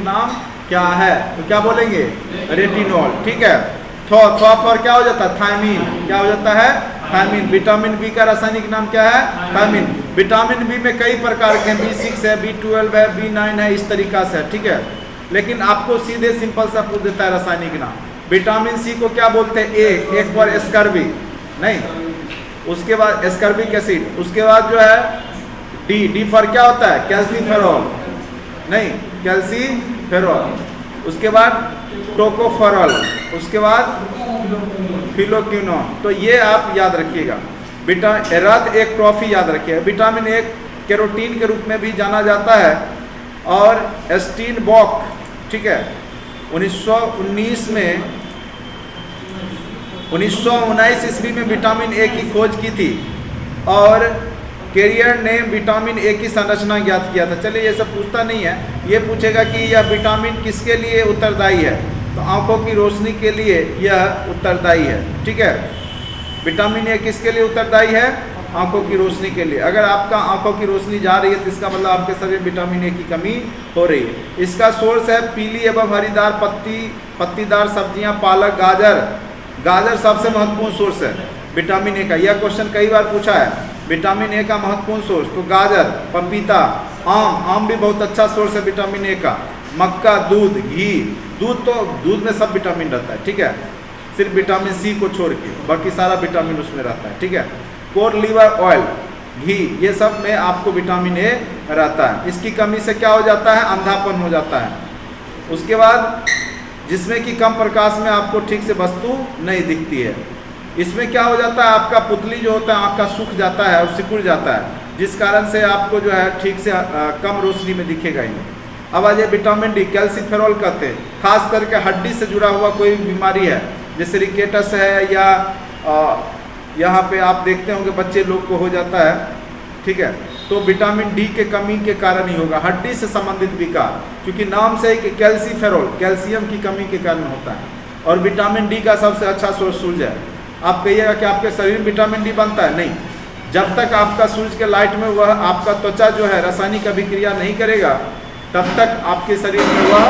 नाम क्या है? तो क्या बोलेंगे? रेटिनॉल। ठीक है। थॉ पर क्या हो जाता है? थायमीन। क्या हो जाता है? थायमीन। विटामिन बी का रासायनिक नाम क्या है? थायमीन। विटामिन बी में कई प्रकार के हैं, B6 है, B12 है, B9 है, इस तरीका से है। ठीक है। लेकिन आपको सीधे सिंपल सा पूछ देता है रासायनिक नाम। विटामिन सी को क्या बोलते हैं? एक पर एस्कर्बिक नहीं, उसके बाद एस्कर्बिक एसिड, उसके बाद जो है डी फॉर क्या होता है? कैल्सीफेरॉल नहीं, कैल्सीफेरॉल। उसके बाद टोकोफेरॉल, उसके बाद फिलोक्विनोन। तो ये आप याद रखिएगा। रत एक ट्रॉफी याद रखिएगा। विटामिन ए कैरोटीन के रूप में भी जाना जाता है। और स्टीनबॉक, ठीक है, 1919 में 1919 ईस्वी में विटामिन ए की खोज की थी और कैरियर ने विटामिन ए की संरचना ज्ञात किया था। चलिए ये सब पूछता नहीं है, ये पूछेगा कि यह विटामिन किसके लिए उत्तरदायी है? तो आंखों की रोशनी के लिए यह उत्तरदायी है। ठीक है। विटामिन ए किसके लिए उत्तरदायी है? आंखों की रोशनी के लिए। अगर आपका आंखों की रोशनी जा रही है तो इसका मतलब आपके शरीर में विटामिन ए की कमी हो रही है। इसका सोर्स है पीली एवं हरीदार पत्तीदार सब्जियां, पालक, गाजर। गाजर सबसे महत्वपूर्ण सोर्स है विटामिन ए का। यह क्वेश्चन कई बार पूछा है, विटामिन ए का महत्वपूर्ण सोर्स। तो गाजर, पपीता, आम भी बहुत अच्छा सोर्स है विटामिन ए का। मक्का, दूध, घी। दूध में सब विटामिन रहता है। ठीक है, सिर्फ विटामिन सी को छोड़ के बाकी सारा विटामिन उसमें रहता है। ठीक है। कोर लीवर ऑयल, घी, ये सब में आपको विटामिन ए रहता है। इसकी कमी से क्या हो जाता है? अंधापन हो जाता है। उसके बाद जिसमें कि कम प्रकाश में आपको ठीक से वस्तु नहीं दिखती है। इसमें क्या हो जाता है? आपका पुतली जो होता है आँख का सूख जाता है और सिकुड़ जाता है, जिस कारण से आपको जो है ठीक से कम रोशनी में दिखेगा ही नहीं। अब आज ये विटामिन डी, कैल्सीफेरॉल कहते हैं, खास करके हड्डी से जुड़ा हुआ कोई बीमारी है जैसे रिकेटस है या यहाँ पे आप देखते होंगे बच्चे लोग को हो जाता है। ठीक है। तो विटामिन डी के कमी के कारण ही होगा, हड्डी से संबंधित विकार, क्योंकि नाम से कि कैल्सीफेरॉल कैल्शियम की कमी के कारण होता है। और विटामिन डी का सबसे अच्छा सोर्स सूरज है। आप कहिएगा कि आपके शरीर में विटामिन डी बनता है? नहीं, जब तक आपका सूरज के लाइट में वह आपका त्वचा जो है रासायनिक अभिक्रिया नहीं करेगा तब तक आपके शरीर में वह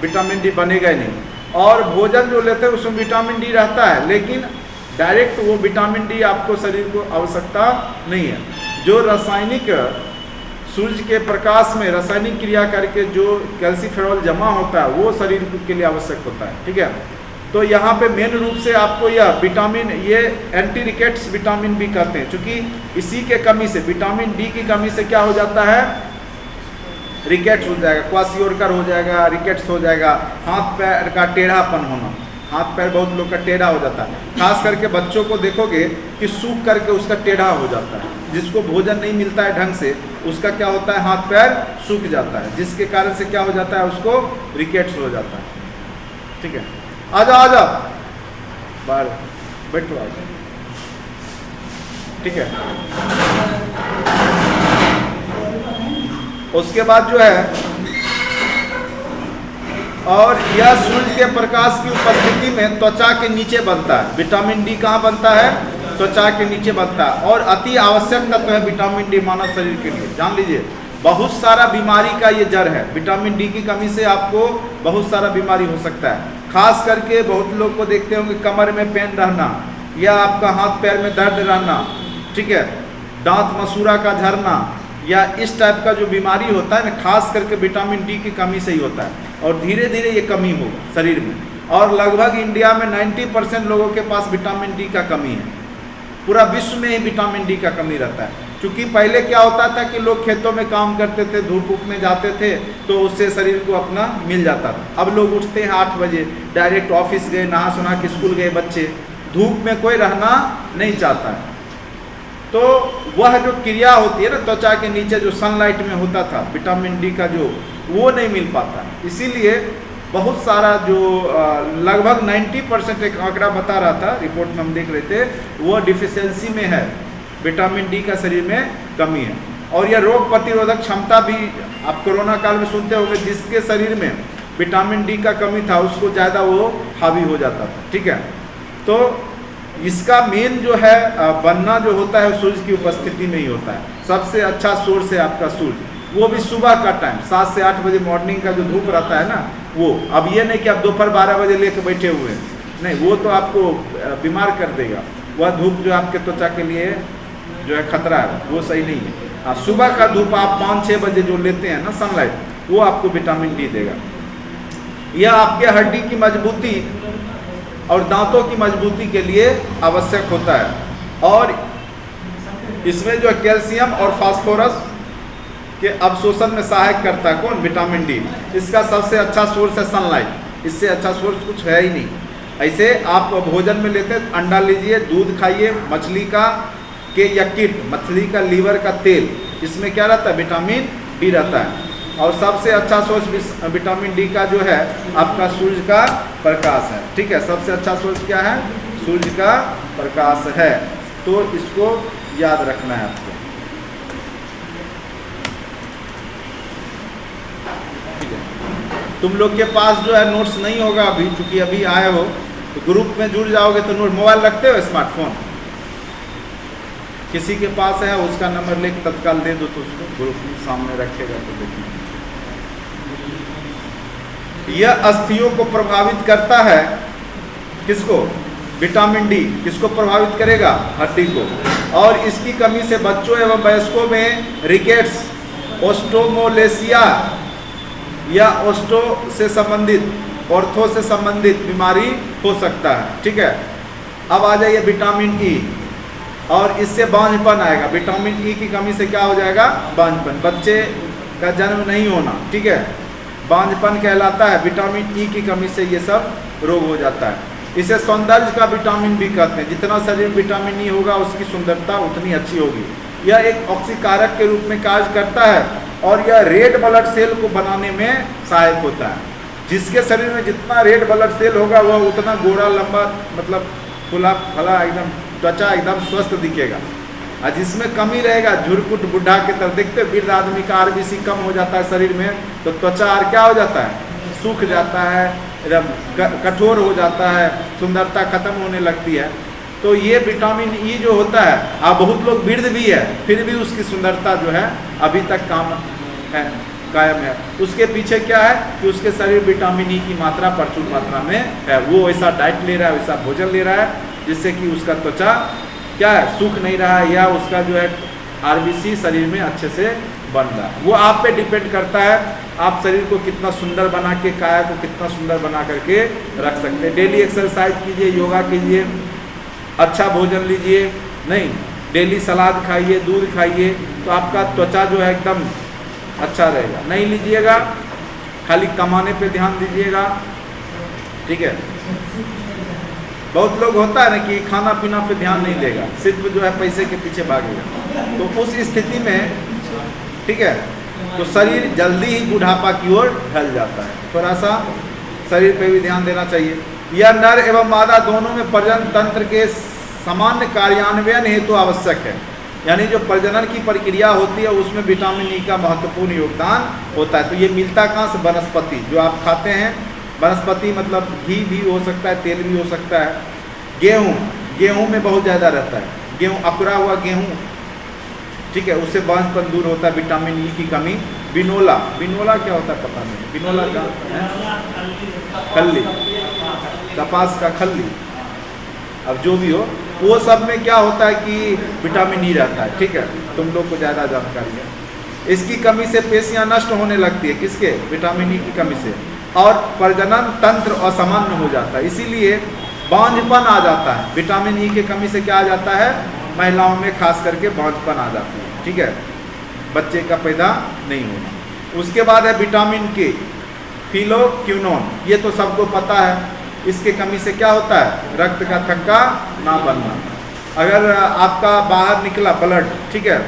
विटामिन डी बनेगा ही नहीं। और भोजन जो लेते हैं उसमें विटामिन डी रहता है, लेकिन डायरेक्ट वो विटामिन डी आपको शरीर को आवश्यकता नहीं है। जो रासायनिक सूरज के प्रकाश में रासायनिक क्रिया करके जो कैल्सीफेरॉल जमा होता है वो शरीर के लिए आवश्यक होता है। ठीक है। तो यहाँ पे मेन रूप से आपको यह विटामिन, ये एंटी रिकेट्स विटामिन बी कहते हैं, क्योंकि इसी के कमी से विटामिन डी की कमी से क्या हो जाता है? रिकेट्स हो जाएगा, क्वासियोरकर हो जाएगा, रिकेट्स हो जाएगा, हाथ पैर का टेढ़ापन होना। हाथ पैर बहुत लोग का टेढ़ा हो जाता है, खास करके बच्चों को देखोगे कि सूख करके उसका टेढ़ा हो जाता है। जिसको भोजन नहीं मिलता है ढंग से उसका क्या होता है? हाथ पैर सूख जाता है, जिसके कारण से क्या हो जाता है? उसको रिकेट्स हो जाता है। ठीक है। आजा बाहर बैठो, आजा। ठीक है। उसके बाद जो है, और यह सूर्य के प्रकाश की उपस्थिति में त्वचा के नीचे बनता है। विटामिन डी कहाँ बनता है? त्वचा के नीचे बनता है। और अति आवश्यक तत्व है विटामिन डी मानव शरीर के लिए, जान लीजिए। बहुत सारा बीमारी का ये जड़ है। विटामिन डी की कमी से आपको बहुत सारा बीमारी हो सकता है। खास करके बहुत लोग को देखते होंगे कमर में पेन रहना, या आपका हाथ पैर में दर्द रहना, ठीक है, दांत मसूड़ा का झरना, या इस टाइप का जो बीमारी होता है ना, खास करके विटामिन डी की कमी से ही होता है। और धीरे धीरे ये कमी होगा शरीर में। और लगभग इंडिया में 90% लोगों के पास विटामिन डी का कमी है। पूरा विश्व में ही विटामिन डी का कमी रहता है। क्योंकि पहले क्या होता था कि लोग खेतों में काम करते थे, धूप में जाते थे, तो उससे शरीर को अपना मिल जाता था। अब लोग उठते हैं 8 बजे, डायरेक्ट ऑफिस गए, नहा सुना के स्कूल गए बच्चे, धूप में कोई रहना नहीं चाहता है। तो वह जो क्रिया होती है ना त्वचा के नीचे जो सनलाइट में होता था, विटामिन डी का जो, वो नहीं मिल पाता। इसीलिए बहुत सारा जो लगभग 90% एक आंकड़ा बता रहा था, रिपोर्ट में हम देख रहे थे, वो डिफिशियंसी में है, विटामिन डी का शरीर में कमी है। और यह रोग प्रतिरोधक क्षमता भी, आप कोरोना काल में सुनते होंगे, जिसके शरीर में विटामिन डी का कमी था उसको ज़्यादा वो हावी हो जाता था। ठीक है। तो इसका मेन जो है बनना जो होता है सूरज की उपस्थिति में ही होता है। सबसे अच्छा सोर्स है आपका सूरज। वो भी सुबह का टाइम 7 से 8 बजे मॉर्निंग का जो धूप रहता है ना वो। अब ये नहीं कि आप दोपहर 12 बजे लेके बैठे हुए हैं, नहीं, वो तो आपको बीमार कर देगा। वह धूप जो आपके त्वचा के लिए जो है खतरा है, वो सही नहीं है। हाँ, सुबह का धूप आप 5-6 बजे जो लेते हैं ना सनलाइट, वो आपको विटामिन डी देगा। यह आपके हड्डी की मजबूती और दांतों की मजबूती के लिए आवश्यक होता है। और इसमें जो कैल्शियम और फास्फोरस के अवशोषण में सहायक करता है कौन? Vitamin D. इसका सबसे अच्छा सोर्स है सनलाइट, इससे अच्छा सोर्स कुछ है ही नहीं। ऐसे आप भोजन में लेते हैं, अंडा लीजिए, दूध खाइए, मछली का के यकृत, मछली का लीवर का तेल, इसमें क्या रहता है? विटामिन डी रहता है। और सबसे अच्छा सोर्स विटामिन डी का जो है आपका सूर्य का प्रकाश है। ठीक है, सबसे अच्छा सोर्स क्या है? सूर्य का प्रकाश है। तो इसको याद रखना है आपको। ठीक है, तुम लोग के पास जो है नोट्स नहीं होगा अभी, चूंकि अभी आए हो, तो ग्रुप में जुड़ जाओगे तो नोट। मोबाइल रखते हो? स्मार्टफोन किसी के पास है, उसका नंबर लेके तत्काल दे दो तो उसको ग्रुप में सामने रखेगा तो देखिए। यह अस्थियों को प्रभावित करता है, किसको? Vitamin D. किसको प्रभावित करेगा? हड्डी को। और इसकी कमी से बच्चों एवं वयस्कों में रिकेट्स, ओस्टोमोलेसिया या ओस्टो से संबंधित, ऑर्थो से संबंधित बीमारी हो सकता है। ठीक है, अब आ जाइए विटामिन ई। और इससे बांझपन आएगा। विटामिन ई की कमी से क्या हो जाएगा? बांझपन, बच्चे का जन्म नहीं होना। ठीक है, बांझपन कहलाता है। विटामिन ई की कमी से ये सब रोग हो जाता है। इसे सौंदर्य का विटामिन भी कहते हैं। जितना शरीर में विटामिन ई होगा उसकी सुंदरता उतनी अच्छी होगी। यह एक ऑक्सीकारक के रूप में कार्य करता है और यह रेड ब्लड सेल को बनाने में सहायक होता है। जिसके शरीर में जितना रेड ब्लड सेल होगा वह उतना गोरा, लंबा, मतलब फुला फला, एकदम त्वचा एकदम स्वस्थ दिखेगा। और जिसमें कमी रहेगा, झुरकुट बुढ़ा के तरह देखते, वृद्ध आदमी का आरबीसी कम हो जाता है शरीर में, तो त्वचा और क्या हो जाता है? सूख जाता है, एकदम कठोर हो जाता है, सुंदरता खत्म होने लगती है। तो ये विटामिन ई जो होता है, अब बहुत लोग वृद्ध भी है फिर भी उसकी सुंदरता जो है अभी तक कायम है। उसके पीछे क्या है कि उसके शरीर विटामिन ई की मात्रा प्रचुर मात्रा में है। वो ऐसा डाइट ले रहा है, वैसा भोजन ले रहा है जिससे कि उसका त्वचा क्या है? सूख नहीं रहा है, या उसका जो है आरबीसी शरीर में अच्छे से बन रहा है। वो आप पे डिपेंड करता है, आप शरीर को कितना सुंदर बना के, काया को कितना सुंदर बना करके रख सकते हैं। डेली एक्सरसाइज कीजिए, योगा कीजिए, अच्छा भोजन लीजिए, नहीं डेली सलाद खाइए, दूध खाइए, तो आपका त्वचा जो है एकदम अच्छा रहेगा। नहीं लीजिएगा, खाली कमाने पे ध्यान दीजिएगा। ठीक है, बहुत लोग होता है ना कि खाना पीना पे ध्यान नहीं देगा, सिर्फ जो है पैसे के पीछे भागेगा। तो उस स्थिति में ठीक है, तो शरीर जल्दी ही बुढ़ापा की ओर ढल जाता है। थोड़ा सा शरीर पे भी ध्यान देना चाहिए। यह नर एवं मादा दोनों में प्रजनन तंत्र के सामान्य कार्यान्वयन हेतु आवश्यक है। यानी जो प्रजनन की प्रक्रिया होती है उसमें विटामिन ई का महत्वपूर्ण योगदान होता है। तो ये मिलता कहाँ से? वनस्पति जो आप खाते हैं, वनस्पति मतलब घी भी हो सकता है, तेल भी हो सकता है। गेहूँ, गेहूँ में बहुत ज़्यादा रहता है, गेहूँ अकुरा हुआ गेहूँ, ठीक है, उससे बांझपन दूर होता है, विटामिन ई की कमी। बिनोला, बिनोला क्या होता है पता नहीं, बिनोला का खल्ली, कपास का खल्ली, अब जो भी हो, वो सब में क्या होता है कि विटामिन ई रहता है। ठीक है, तुम लोग को ज़्यादा जानकारी है। इसकी कमी से पेशियां नष्ट होने लगती है, किसके? विटामिन ई की कमी से, और प्रजनन तंत्र असामान्य हो जाता है, इसीलिए बांझपन आ जाता है। विटामिन ई की कमी से क्या आ जाता है? महिलाओं में खास करके बांझपन आ जाती है। ठीक है, बच्चे का पैदा नहीं होना। उसके बाद है विटामिन के, फिलोक्विनोन, ये तो सबको पता है। इसके कमी से क्या होता है? रक्त का थक्का ना बनना। अगर आपका बाहर निकला ब्लड, ठीक है,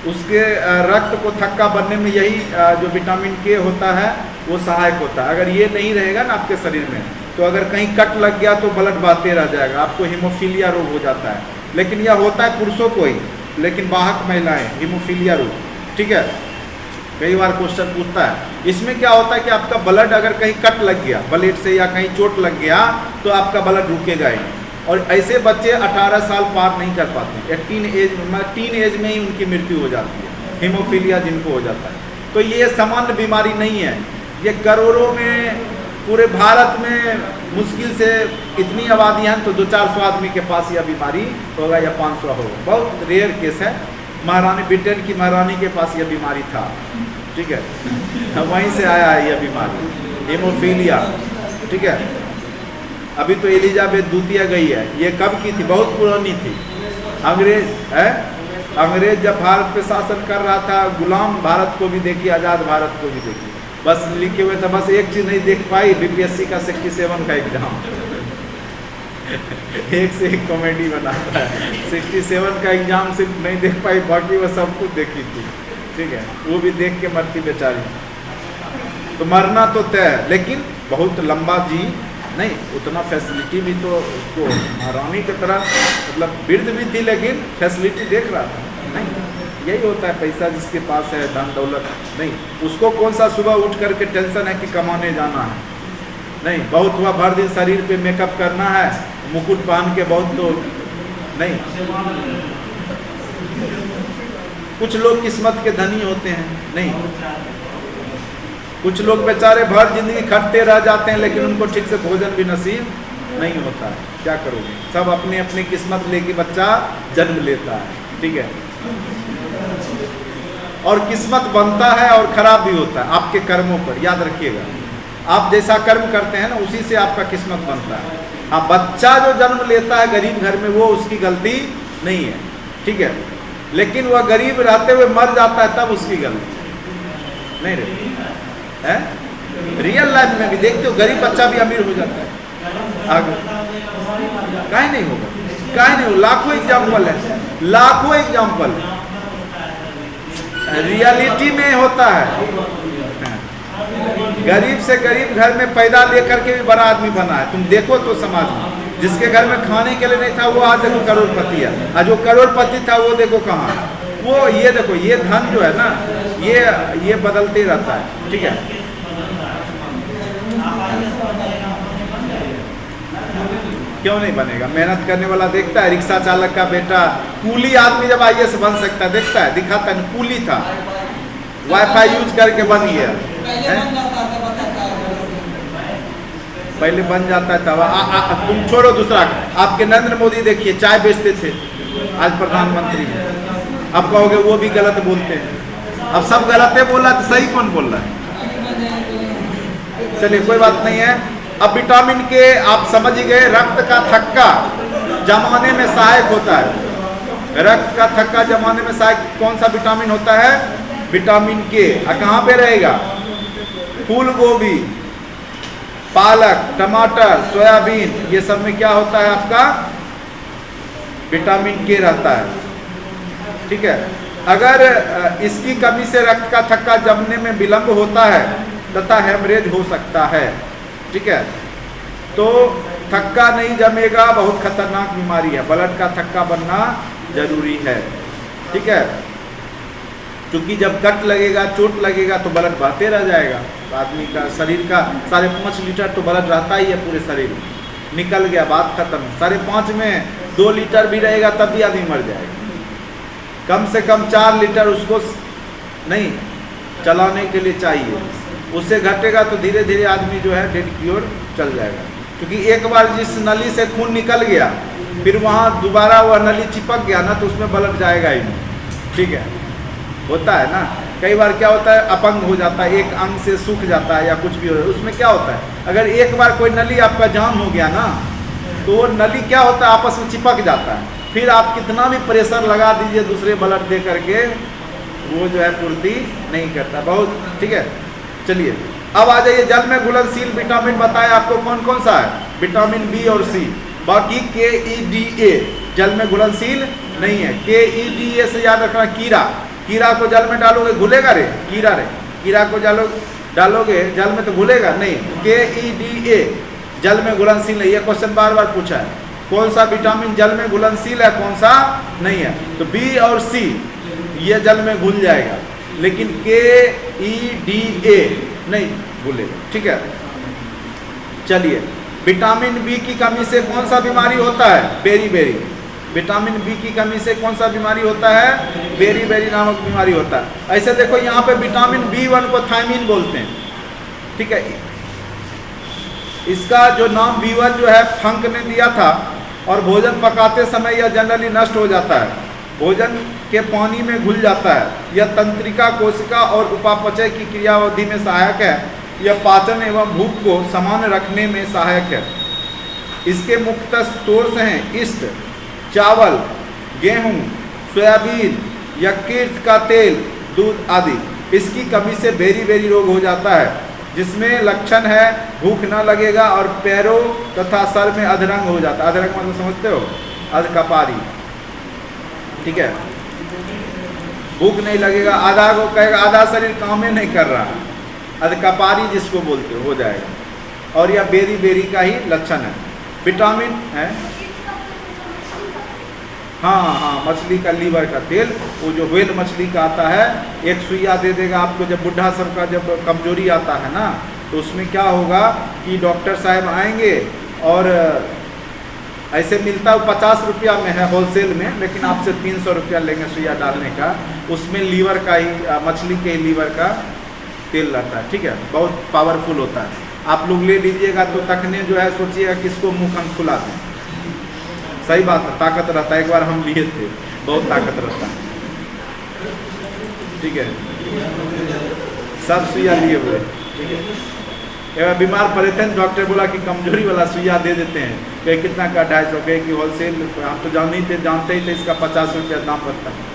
उसके रक्त को थक्का बनने में यही जो विटामिन के होता है वो सहायक होता है। अगर ये नहीं रहेगा ना आपके शरीर में, तो अगर कहीं कट लग गया तो ब्लड बहते रह जाएगा, आपको हीमोफीलिया रोग हो जाता है। लेकिन यह होता है पुरुषों को ही, लेकिन वाहक महिलाएं, हीमोफीलिया रोग। ठीक है, कई बार क्वेश्चन पूछता है। इसमें क्या होता है कि आपका ब्लड अगर कहीं कट लग गया ब्लेड से या कहीं चोट लग गया तो आपका ब्लड रुकेगा ही। और ऐसे बच्चे 18 साल पार नहीं कर पाते, या टीन एज में ही उनकी मृत्यु हो जाती है। हीमोफीलिया जिनको हो जाता है। तो ये सामान्य बीमारी नहीं है, ये करोड़ों में पूरे भारत में मुश्किल से इतनी आबादी है तो 200-400 आदमी के पास यह बीमारी होगा या 500 होगा, बहुत रेयर केस है। महारानी, ब्रिटेन की महारानी के पास यह बीमारी था, ठीक है, वहीं से आया है यह बीमारी हीमोफीलिया, ठीक है। अभी तो एलिजाबेथ द्वितीय गई है, ये कब की थी? बहुत पुरानी थी। अंग्रेज है, अंग्रेज जब भारत पे शासन कर रहा था, गुलाम भारत को भी देखी, आज़ाद भारत को भी देखी, बस लिखे हुए था, बस एक चीज़ नहीं देख पाई, बीपीएससी का 67 का एग्जाम एक से एक कॉमेडी बनाता है। 67 का एग्जाम सिर्फ नहीं देख पाई, बाकी वो सब कुछ देखी थी, ठीक है, वो भी देख के मरती बेचारी। तो मरना तो तय है, लेकिन बहुत लंबा जी नहीं, उतना फैसिलिटी भी तो उसको महारानी की तरह, मतलब वृद्ध भी थी लेकिन फैसिलिटी देख रहा था नहीं। यही होता है, पैसा जिसके पास है, धन दौलत नहीं, उसको कौन सा सुबह उठ करके टेंशन है कि कमाने जाना है, नहीं, बहुत हुआ भर दिन शरीर पे मेकअप करना है, मुकुट पहन के बहुत, तो नहीं। कुछ लोग किस्मत के धनी होते हैं, नहीं, कुछ लोग बेचारे भर जिंदगी खटते रह जाते हैं लेकिन उनको ठीक से भोजन भी नसीब नहीं होता है, क्या करोगे? सब अपनी अपनी किस्मत लेके बच्चा जन्म लेता है, ठीक है, और किस्मत बनता है और खराब भी होता है आपके कर्मों पर, याद रखिएगा। आप जैसा कर्म करते हैं ना, उसी से आपका किस्मत बनता है। हाँ, बच्चा जो जन्म लेता है गरीब घर में, वो उसकी गलती नहीं है, ठीक है, लेकिन वह गरीब रहते हुए मर जाता है तब उसकी गलती नहीं रहती है। रियल लाइफ में भी देखते हो, गरीब बच्चा भी अमीर हो जाता है आगे, काहे नहीं होगा, काहे नहीं होगा, लाखों एग्जाम्पल है, लाखों एग्जाम्पल रियलिटी में होता है। गरीब से गरीब घर में पैदा लेकर के भी बड़ा आदमी बना है, तुम देखो तो समाज में, जिसके घर में खाने के लिए नहीं था वो आज देखो करोड़पति है, और जो करोड़पति था वो देखो कहाँ, वो ये देखो, ये धन जो है ना, ये बदलते रहता है, ठीक है। क्यों नहीं बनेगा? मेहनत करने वाला देखता है, रिक्शा चालक का बेटा, कूली आदमी जब आईएएस बन सकता है, देखता है, दिखाता है, कूली था, वाईफाई यूज करके बन गया, पहले बन जाता था। तुम छोड़ो दूसरा, आपके नरेंद्र मोदी देखिए चाय बेचते थे, आज प्रधानमंत्री हैं, अब कहोगे वो भी गलत बोलते हैं। अब सब गलत है बोला तो सही कौन बोल रहा है? चलिए कोई बात नहीं है। अब विटामिन के आप समझ गए, रक्त का थक्का जमाने में सहायक होता है। रक्त का थक्का जमाने में सहायक कौन सा विटामिन होता है? विटामिन के। कहाँ पे रहेगा? फूल गोभी, पालक, टमाटर, सोयाबीन, ये सब में क्या होता है आपका? विटामिन के रहता है, ठीक है। अगर इसकी कमी से रक्त का थक्का जमने में विलंब होता है तथा हेमरेज हो सकता है, ठीक है। तो थक्का नहीं जमेगा, बहुत खतरनाक बीमारी है, ब्लड का थक्का बनना जरूरी है, ठीक है। क्योंकि जब कट लगेगा, चोट लगेगा तो ब्लड बहते रह जाएगा, तो आदमी का शरीर का 5.5 लीटर तो ब्लड रहता ही है पूरे शरीर में, निकल गया बात खत्म। 5.5 में 2 लीटर भी रहेगा तब भी आदमी मर जाएगा। कम से कम 4 लीटर उसको नहीं चलाने के लिए चाहिए, उससे घटेगा तो धीरे धीरे आदमी जो है डेड की ओर चल जाएगा। क्योंकि एक बार जिस नली से खून निकल गया फिर वहाँ दोबारा वह नली चिपक गया ना, तो उसमें ब्लड जाएगा ही नहीं, ठीक है। होता है ना, कई बार क्या होता है, अपंग हो जाता है, एक अंग से सूख जाता है या कुछ भी हो, उसमें क्या होता है, अगर एक बार कोई नली आपका जाम हो गया ना, तो वो नली क्या होता है, आपस में चिपक जाता है। फिर आप कितना भी प्रेशर लगा दीजिए दूसरे ब्लड दे करके, वो जो है पूर्ति नहीं करता, बहुत, ठीक है। चलिए अब आ जाइए, जल में घुलनशील विटामिन बताया आपको कौन कौन सा है? विटामिन बी और सी। बाकी KEDA जल में घुलनशील नहीं है। KEDA से याद रखना, कीड़ा, कीड़ा को जल में डालोगे घुलेगा रे? कीड़ा को डालोगे जल में तो घुलेगा नहीं। KEDA जल में घुलनशील नहीं। ये क्वेश्चन बार बार पूछा है, कौन सा विटामिन जल में घुलनशील है, कौन सा नहीं है? तो बी और सी ये जल में घुल जाएगा, लेकिन KEDA नहीं घुलेगा, ठीक है। चलिए, विटामिन बी की कमी से कौन सा बीमारी होता है? बेरी बेरी, विटामिन बी की कमी से कौन सा बीमारी होता है? बेरी नामक बीमारी होता है। ऐसे देखो यहाँ पे विटामिन B1 को थायमीन बोलते हैं, ठीक है। इसका जो नाम B1 जो है फंक ने दिया था, और भोजन पकाते समय यह जनरली नष्ट हो जाता है, भोजन के पानी में घुल जाता है। यह तंत्रिका, कोशिका और उपापचय की क्रियाविधि में सहायक है। यह पाचन एवं भूख को समान रखने में सहायक है। इसके मुख्य सोर्स हैं ईस्ट, चावल, गेहूं, सोयाबीन, यकृत का तेल, दूध आदि। इसकी कमी से बेरी रोग हो जाता है, जिसमें लक्षण है भूख न लगेगा और पैरों तथा सर में अधरंग हो जाता है। अधरंग मतलब समझते हो? अधकपारी, ठीक है। भूख नहीं लगेगा, आधा को कहेगा आधा शरीर काम ही नहीं कर रहा है, अधकपारी जिसको बोलते हो जाएगा। और यह बेरी का ही लक्षण है। विटामिन है, हाँ, मछली का लीवर का तेल, वो जो व्हेल मछली का आता है, एक सुइया दे देगा आपको। जब बुढ़ा सब का जब कमजोरी आता है ना, तो उसमें क्या होगा कि डॉक्टर साहब आएंगे और ऐसे मिलता है 50 रुपया में है होलसेल में, लेकिन आपसे 300 रुपया लेंगे सुइया डालने का। उसमें लीवर का ही, मछली के लीवर का तेल रहता है, ठीक है। बहुत पावरफुल होता है, आप लोग ले लीजिएगा तो तखने जो है सोचिएगा किसको मुँह हम खुलाते हैं। सही बात है, ताकत रहता है। एक बार हम लिए थे, बहुत ताकत रहता है, ठीक है। सब सुइया लिए हुए, ठीक है। एक बार बीमार पड़े थे, डॉक्टर बोला कि कमजोरी वाला सुइया दे देते हैं। कहे कितना का? 250 कहे कि होलसेल, हम तो जानते ही थे इसका 50 रुपया दाम पड़ता है।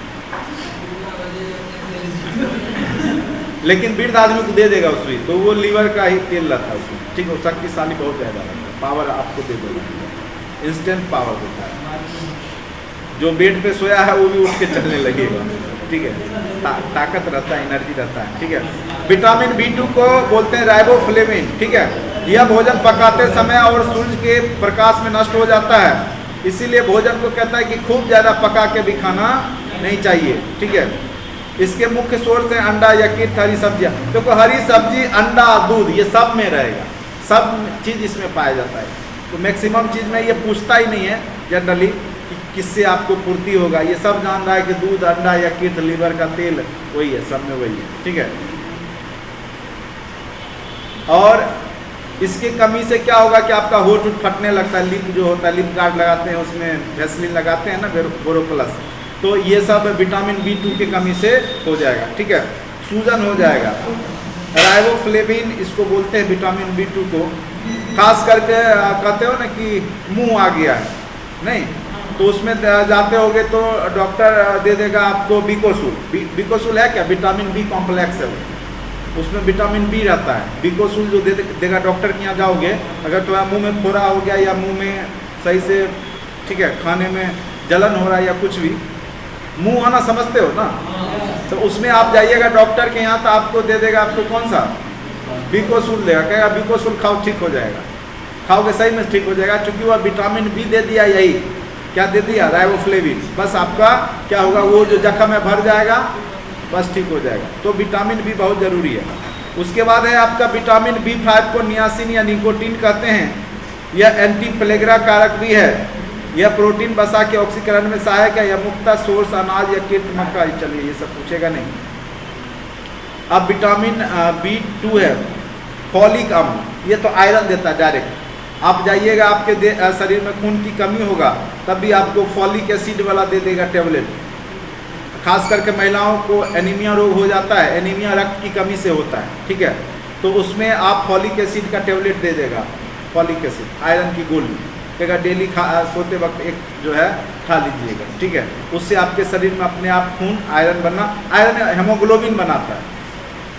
लेकिन वृद्ध आदमी को दे देगा उस सुई, तो वो लीवर का ही तेल रहता है उसमें, ठीक है। शक्तिशाली बहुत ज़्यादा रहता है, पावर आपको दे देगा, इंस्टेंट पावर देता है। जो बेड पे सोया है वो भी उठ के चलने लगेगा, ठीक है। ताकत रहता है, एनर्जी रहता है, ठीक है। विटामिन B2 को बोलते हैं राइबोफ्लेविन, ठीक है। यह भोजन पकाते समय और सूरज के प्रकाश में नष्ट हो जाता है, इसीलिए भोजन को कहता है कि खूब ज़्यादा पका के भी खाना नहीं चाहिए, ठीक है। इसके मुख्य सोर्स हैं अंडा, यकृत, हरी सब्जियाँ। देखो हरी सब्जी, अंडा, दूध, ये सब में रहेगा, सब चीज़ इसमें पाया जाता है। तो मैक्सिमम चीज़ में ये पूछता ही नहीं है जनरली कि किससे आपको पूर्ति होगा, ये सब जान रहा है कि दूध, अंडा, यकृत, लीवर का तेल वही है, सब में वही है, ठीक है। और इसकी कमी से क्या होगा कि आपका होठ फटने लगता है, लिप जो होता है, लिप गार्ड लगाते हैं, उसमें वैसलीन लगाते हैं ना, बोरोप्लस, तो ये सब विटामिन B2 की कमी से हो जाएगा, ठीक है। सूजन हो जाएगा। राइबोफ्लेविन इसको बोलते हैं विटामिन B2 को। खास करके कहते हो ना कि मुंह आ गया है, नहीं तो उसमें जाते होगे तो डॉक्टर दे देगा आपको बिकोसूल। बिकोसूल है क्या? विटामिन B कॉम्प्लेक्स है, उसमें विटामिन B रहता है। बिकोसूल जो देगा डॉक्टर के यहाँ जाओगे, अगर तुम्हारा मुंह में फोड़ा हो गया या मुंह में सही से, ठीक है, खाने में जलन हो रहा है या कुछ भी, मुंह आना समझते हो ना, तो उसमें आप जाइएगा डॉक्टर के यहाँ तो आपको दे देगा, आपको कौन सा? बिकोसूल देगा, कहेगा बिकोसूल खाओ, ठीक हो जाएगा। खाओगे सही में ठीक हो जाएगा, क्योंकि वह विटामिन B दे दिया। यही क्या दे दिया? राइबोफ्लेविन। बस आपका क्या होगा, वो जो जख्म है भर जाएगा, बस ठीक हो जाएगा। तो विटामिन B बहुत ज़रूरी है। उसके बाद है आपका विटामिन B5 को नियासिन या निकोटीन कहते हैं। यह एंटी प्लेगरा कारक भी है। यह प्रोटीन वसा के ऑक्सीकरण में सहायक है। यह मुख्यतः सोर्स अनाज या कीट मक्का। चलिए ये सब पूछेगा नहीं। अब विटामिन B2 है फॉलिक अम्ल, ये तो आयरन देता है डायरेक्ट। आप जाइएगा, आपके शरीर में खून की कमी होगा तब भी आपको फॉलिक एसिड वाला दे देगा टेबलेट। खास करके महिलाओं को एनीमिया रोग हो जाता है, एनीमिया रक्त की कमी से होता है, ठीक है, तो उसमें आप फॉलिक एसिड का टेबलेट दे देगा। फॉलिक एसिड आयरन की गोली कहेगा डेली सोते वक्त एक जो है खा लीजिएगा, ठीक है। उससे आपके शरीर में अपने आप खून आयरन बनना, आयरन हेमोग्लोबिन बनाता है।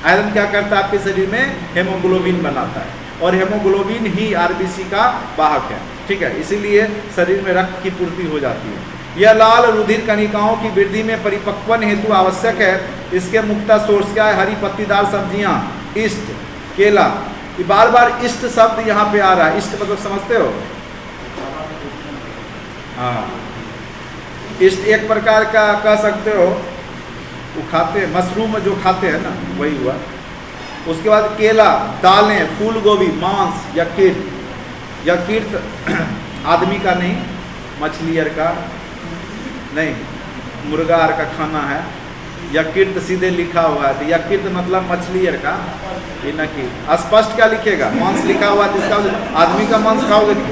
आयरन क्या करता है? आपके शरीर में हेमोग्लोबिन बनाता है, और हेमोग्लोबिन ही आरबीसी का वाहक है, ठीक है। इसीलिए शरीर में रक्त की पूर्ति हो जाती है। यह लाल रुधिर कणिकाओं की वृद्धि में परिपक्वन हेतु आवश्यक है। इसके मुख्य सोर्स क्या है? हरी पत्तीदार सब्जियां, इष्ट, केला। ये बार बार इष्ट शब्द यहाँ पे आ रहा है। इष्ट मतलब समझते हो? हाँ, इष्ट एक प्रकार का कह सकते हो, वो खाते हैं मशरूम जो खाते हैं ना, वही हुआ। उसके बाद केला, दालें, फूल गोभी, मांस, यकृत। यकृत आदमी का नहीं, मछलियर का, नहीं, मुर्गा का खाना है। यकृत सीधे लिखा हुआ है, तो यकृत मतलब मछली का, ये न कि स्पष्ट क्या लिखेगा, मांस लिखा हुआ है, जिसका आदमी का मांस खाओगे तो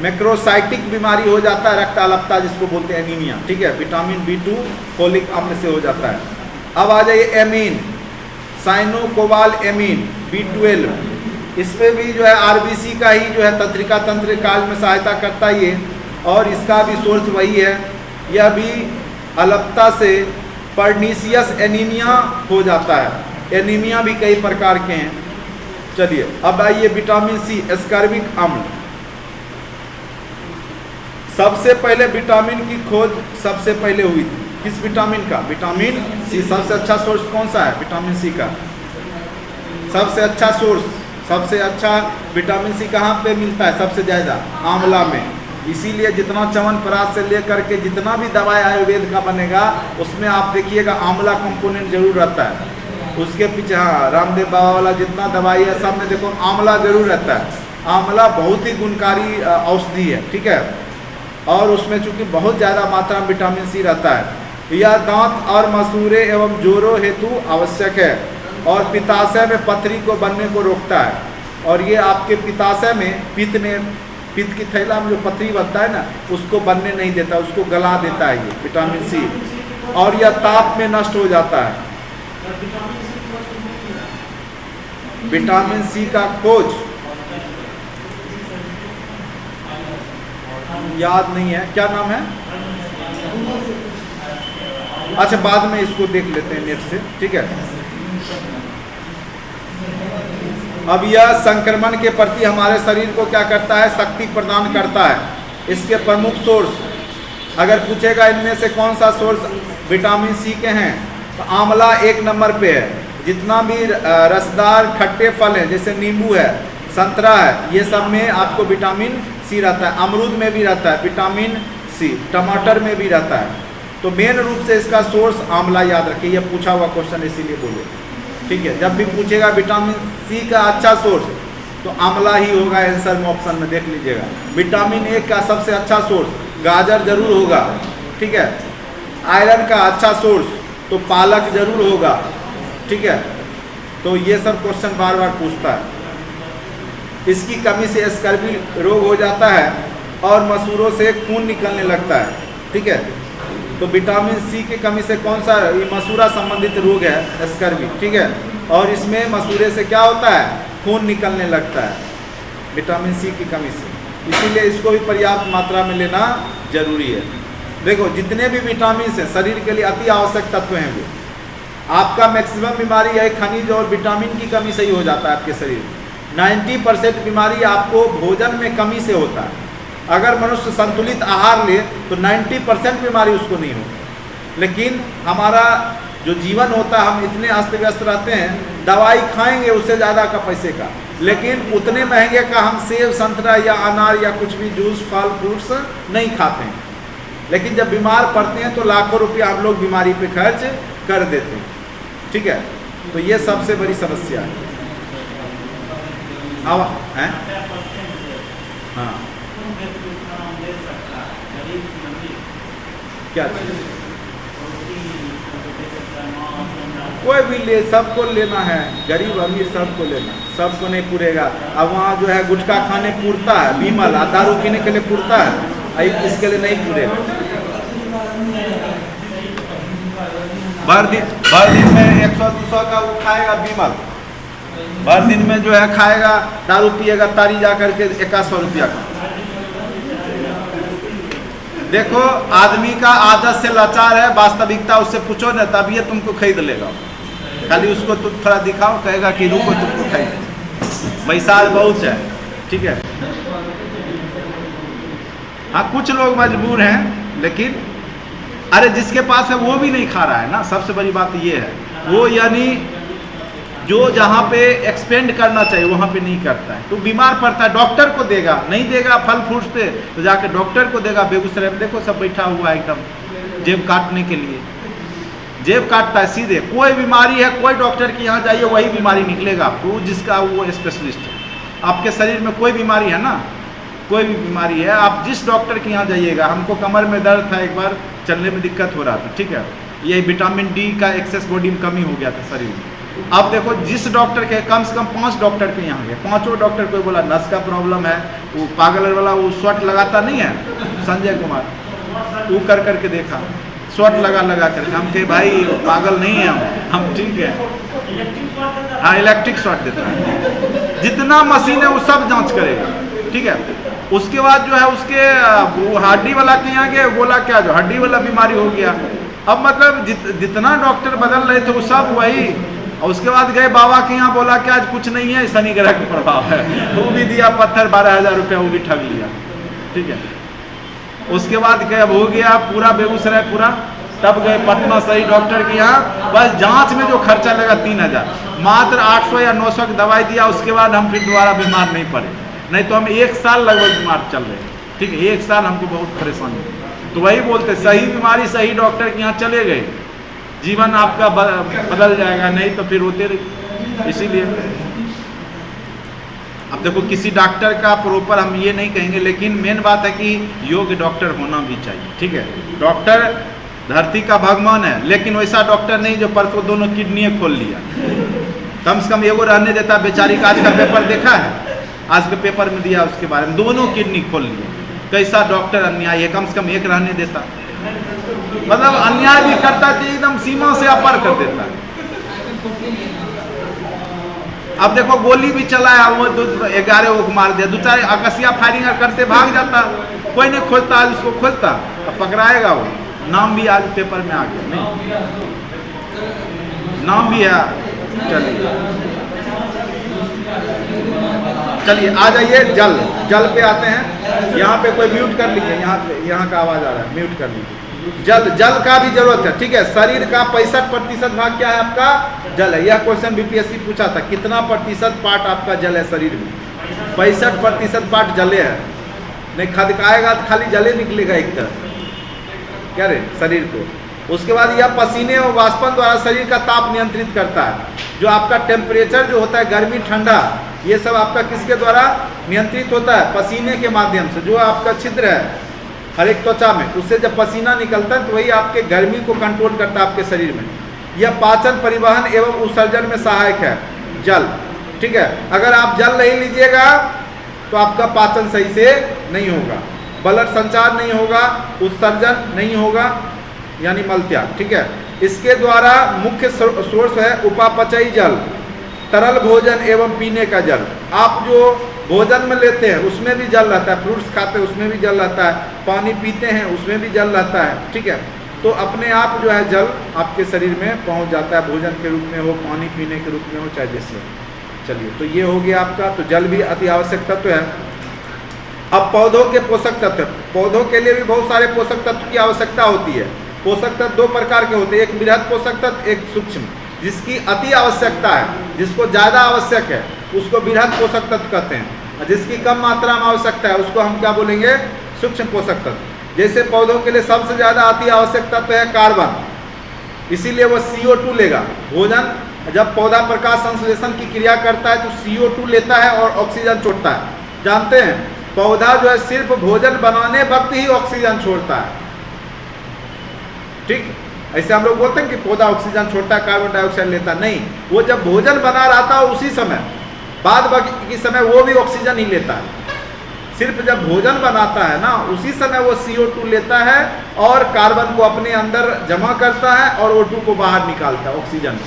मैक्रोसाइटिक बीमारी हो जाता है, रक्त अल्पता जिसको बोलते हैं एनीमिया, ठीक है। विटामिन B2 फोलिक अम्ल से हो जाता है। अब आ जाइए एमीन, साइनोकोबाल एमीन B12, इसमें भी जो है RBC का ही जो है तंत्रिका तंत्र कार्य में सहायता करता है ये, और इसका भी सोर्स वही है। यह भी अल्पता से पर्नीशियस एनीमिया हो जाता है। एनीमिया भी कई प्रकार के हैं। चलिए अब आइए विटामिन C, एस्कॉर्बिक अम्ल। सबसे पहले विटामिन की खोज सबसे पहले हुई थी, किस विटामिन का, विटामिन C। सबसे अच्छा सोर्स कौन सा है, विटामिन C का सबसे अच्छा सोर्स, सबसे अच्छा विटामिन C कहाँ पे मिलता है सबसे ज़्यादा, आंवला में। इसीलिए जितना च्यवनप्राश से लेकर के जितना भी दवाई आयुर्वेद का बनेगा उसमें आप देखिएगा आंवला कंपोनेंट जरूर रहता है। उसके पीछे हाँ रामदेव बाबा वाला जितना दवाई है सब में देखो आंवला जरूर रहता है। आंवला बहुत ही गुणकारी औषधि है, ठीक है, और उसमें चूंकि बहुत ज़्यादा मात्रा में विटामिन C रहता है। यह दांत और मसूड़े एवं जोड़ों हेतु आवश्यक है और पित्ताशय में पथरी को बनने को रोकता है। और ये आपके पित्ताशय में पित्त की थैला में जो पथरी बनता है ना उसको बनने नहीं देता, उसको गला देता है ये विटामिन C। और यह ताप में नष्ट हो जाता है। विटामिन C का खोज याद नहीं है, क्या नाम है, अच्छा बाद में इसको देख लेते हैं नेट से, ठीक है। अब यह संक्रमण के प्रति हमारे शरीर को क्या करता है, शक्ति प्रदान करता है। इसके प्रमुख सोर्स अगर पूछेगा इनमें से कौन सा सोर्स विटामिन C के हैं, तो आंवला 1 नंबर पे है। जितना भी रसदार खट्टे फल हैं जैसे नींबू है, संतरा है, ये सब में आपको विटामिन C रहता है। अमरूद में भी रहता है विटामिन C, टमाटर में भी रहता है। तो मेन रूप से इसका सोर्स आंवला, याद रखिए, ये पूछा हुआ क्वेश्चन इसीलिए बोलो, ठीक है। जब भी पूछेगा विटामिन C का अच्छा सोर्स तो आंवला ही होगा आंसर में, ऑप्शन में देख लीजिएगा। विटामिन A का सबसे अच्छा सोर्स गाजर जरूर होगा, ठीक है। आयरन का अच्छा सोर्स तो पालक जरूर होगा, ठीक है। तो ये सब क्वेश्चन बार बार पूछता है। इसकी कमी से स्कर्वी रोग हो जाता है और मसूड़ों से खून निकलने लगता है, ठीक है। तो विटामिन C की कमी से कौन सा, ये मसूड़ा संबंधित रोग है स्कर्वी, ठीक है। और इसमें मसूड़े से क्या होता है, खून निकलने लगता है विटामिन C की कमी से। इसीलिए इसको भी पर्याप्त मात्रा में लेना जरूरी है। देखो जितने भी विटामिन हैं शरीर के लिए अति आवश्यक तत्व हैं वो। आपका मैक्सिमम बीमारी है खनिज और विटामिन की कमी से ही हो जाता है आपके शरीर। 90% बीमारी आपको भोजन में कमी से होता है। अगर मनुष्य संतुलित आहार ले तो 90% बीमारी उसको नहीं होती। लेकिन हमारा जो जीवन होता है, हम इतने अस्त व्यस्त रहते हैं, दवाई खाएंगे उससे ज़्यादा का पैसे का, लेकिन उतने महंगे का हम सेब संतरा या अनार या कुछ भी जूस फल फ्रूट्स नहीं खाते हैं। लेकिन जब बीमार पड़ते हैं तो लाखों रुपया हम लोग बीमारी पे खर्च कर देते हैं, ठीक है। तो ये सबसे बड़ी समस्या है। अब हैं हाँ क्या चीज़, कोई भी ले, सबको लेना है, गरीब अमीर सबको लेना, सबको नहीं पूरेगा। अब वहाँ जो है गुटखा खाने पूरता है विमल, दारू पीने के लिए पूरता है, इसके लिए नहीं पूरेगा। भर दिन में 100-200 का वो खाएगा विमल, भर दिन में जो है खाएगा, दारू पिएगा तारी जा करके 100 रुपया का। देखो आदमी का आदत से लाचार है, वास्तविकता उससे पूछो ना तब ये तुमको खरीद लेगा। खाली उसको तुम थोड़ा दिखाओ, कहेगा कि रुको तुमको खरीद, पैसा बहुत है, ठीक है। हाँ कुछ लोग मजबूर हैं, लेकिन अरे जिसके पास है वो भी नहीं खा रहा है ना, सबसे बड़ी बात ये है। वो यानी जो जहाँ पे एक्सपेंड करना चाहिए वहाँ पे नहीं करता है, तो बीमार पड़ता है, डॉक्टर को देगा, नहीं देगा फल फ्रूट्स पे तो जाके डॉक्टर को देगा। बेगूसराय में देखो सब बैठा हुआ है एकदम जेब काटने के लिए, जेब काटता है सीधे। कोई बीमारी है, कोई डॉक्टर के यहाँ जाइए वही बीमारी निकलेगा आपको, जिसका वो स्पेशलिस्ट है। आपके शरीर में कोई बीमारी है ना, कोई भी बीमारी है, आप जिस डॉक्टर के यहाँ जाइएगा, हमको कमर में दर्द था, एक बार चलने में दिक्कत हो रहा था, ठीक है, ये विटामिन डी का एक्सेस बॉडी में कमी हो गया था शरीर में। अब देखो जिस डॉक्टर के, कम से कम 5 डॉक्टर के यहाँ गए, 5 डॉक्टर को बोला नस का प्रॉब्लम है, वो पागल वाला वो स्वट लगाता नहीं है संजय कुमार, वो कर करके देखा, स्वट लगा कर, हम कहे भाई पागल नहीं है हम ठीक है, हाँ इलेक्ट्रिक शॉट देता है, जितना मशीन है वो सब जांच करेगा, ठीक है। उसके बाद जो है उसके वो हड्डी वाला के यहाँ गए, बोला क्या जो हड्डी वाला बीमारी हो गया। अब मतलब जितना डॉक्टर बदल रहे थे वो सब वही। और उसके बाद गए बाबा के यहाँ, बोला कि आज कुछ नहीं है, शनि ग्रह का प्रभाव है, वो भी दिया पत्थर 12,000 रुपया, वो भी ठग लिया, ठीक है। उसके बाद गए, अब हो गया पूरा बेगूसराय पूरा, तब गए पटना सही डॉक्टर के यहाँ, बस जांच में जो खर्चा लगा 3,000, मात्र 800 या 900 की दवाई दिया। उसके बाद हम फिर दोबारा बीमार नहीं पड़े, नहीं तो हम 1 साल लगभग बीमार चल रहे, ठीक है, 1 साल हमको बहुत परेशानी। तो वही बोलते सही बीमारी सही डॉक्टर के यहाँ चले गए, जीवन आपका बदल जाएगा, नहीं तो फिर होते रहे। इसीलिए अब देखो किसी डॉक्टर का प्रॉपर हम ये नहीं कहेंगे, लेकिन मेन बात है कि योग्य डॉक्टर होना भी चाहिए, ठीक है। डॉक्टर धरती का भगवान है, लेकिन वैसा डॉक्टर नहीं जो परसों दोनों किडनी खोल लिया, कम से कम एगो रहने देता बेचारी का। आज का पेपर देखा है, आज के पेपर में दिया उसके बारे में, दोनों किडनी खोल लिया, कैसा डॉक्टर अन्याय है, कम से कम एक रहने देता, मतलब अन्याय भी करता है, एकदम सीमा से अपर कर देता है। अब देखो गोली भी चलाया, वो 11 को मार दिया, 2-4 आकाशिया फायरिंग करते भाग जाता, कोई नहीं खोजता, आज उसको खोजता, अब पकड़ाएगा वो, नाम भी आज पेपर में आ गया, नहीं नाम भी है। चलिए आ जाइए, जल पे आते हैं। यहाँ पे कोई म्यूट कर लीजिए, यहाँ का आवाज आ रहा है, म्यूट कर लीजिए। जल का भी जरूरत है, ठीक है। शरीर का 65% भाग क्या है आपका? जल है। यह क्वेश्चन बीपीएससी पूछा था, कितना प्रतिशत पार्ट आपका जल है शरीर में? 65% पार्ट जले है। नहीं खदकाएगा तो खाली जले निकलेगा एक तरह, क्या रे, शरीर को। उसके बाद यह पसीने और वाष्पन द्वारा शरीर का ताप नियंत्रित करता है। जो आपका टेम्परेचर जो होता है, गर्मी ठंडा, ये सब आपका किसके द्वारा नियंत्रित होता है? पसीने के माध्यम से। जो आपका छिद्र है हर एक त्वचा में, उससे जब पसीना निकलता है तो वही आपके गर्मी को कंट्रोल करता है आपके शरीर में। यह पाचन, परिवहन एवं उत्सर्जन में सहायक है जल, ठीक है। अगर आप जल नहीं लीजिएगा तो आपका पाचन सही से नहीं होगा, ब्लड संचार नहीं होगा, उत्सर्जन नहीं होगा, यानी मलत्याग, ठीक है। इसके द्वारा मुख्य सोर्स है उपापचयी जल, तरल भोजन एवं पीने का जल। आप जो भोजन में लेते हैं उसमें भी जल रहता है, फ्रूट्स खाते हैं उसमें भी जल रहता है, पानी पीते हैं उसमें भी जल रहता है, ठीक है। तो अपने आप जो है जल आपके शरीर में पहुंच जाता है, भोजन के रूप में हो, पानी पीने के रूप में हो, चाहे जैसे। चलिए, तो ये हो गया आपका। तो जल भी अति आवश्यक तत्व है। अब पौधों के पोषक तत्व, पौधों के लिए भी बहुत सारे पोषक तत्व की आवश्यकता होती है। पोषक तत्व 2 प्रकार के होते हैं, एक बृहद पोषक तत्व, एक सूक्ष्म। जिसकी अति आवश्यकता है, जिसको ज़्यादा आवश्यक है, उसको बृहद पोषक तत्व कहते हैं। जिसकी कम मात्रा में आवश्यकता है उसको हम क्या बोलेंगे? सूक्ष्म पोषक तत्व। जैसे पौधों के लिए सबसे ज़्यादा अति आवश्यक तत्व है कार्बन, इसीलिए वो CO2 लेगा। भोजन जब पौधा प्रकाश संश्लेषण की क्रिया करता है तो CO2 लेता है और ऑक्सीजन छोड़ता है। जानते हैं, पौधा जो है सिर्फ भोजन बनाने वक्त ही ऑक्सीजन छोड़ता है, ठीक। ऐसे हम लोग बोलते हैं कि पौधा ऑक्सीजन छोड़ता है, कार्बन डाइऑक्साइड लेता, नहीं। वो जब भोजन बना रहा था उसी समय, बाद बाकी के समय वो भी ऑक्सीजन ही लेता है। सिर्फ जब भोजन बनाता है ना, उसी समय वो CO2 लेता है और कार्बन को अपने अंदर जमा करता है और O2 को बाहर निकालता है, ऑक्सीजन।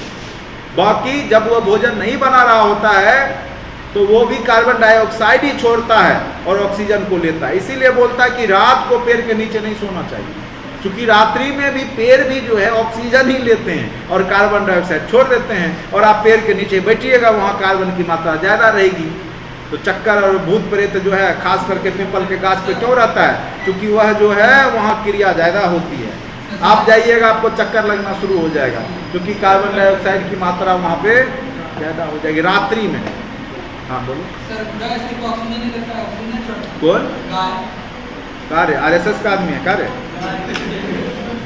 बाकी जब वो भोजन नहीं बना रहा होता है तो वो भी कार्बन डाइऑक्साइड ही छोड़ता है और ऑक्सीजन को लेता है। इसीलिए बोलता है कि रात को पेड़ के नीचे नहीं सोना चाहिए, क्योंकि रात्रि में भी पेड़ भी जो है ऑक्सीजन ही लेते हैं और कार्बन डाइऑक्साइड छोड़ देते हैं। और आप पेड़ के नीचे बैठिएगा, वहाँ कार्बन की मात्रा ज़्यादा रहेगी। तो चक्कर और भूत प्रेत जो है खास करके पीपल के गाछ पे क्यों रहता है? क्योंकि वह जो है वहाँ क्रिया ज़्यादा होती है। आप जाइएगा आपको चक्कर लगना शुरू हो जाएगा, क्योंकि कार्बन डाइऑक्साइड की मात्रा वहाँ पे ज़्यादा हो जाएगी रात्रि में। हाँ बोलो कौन? कार्य RSS का आदमी है कार्य।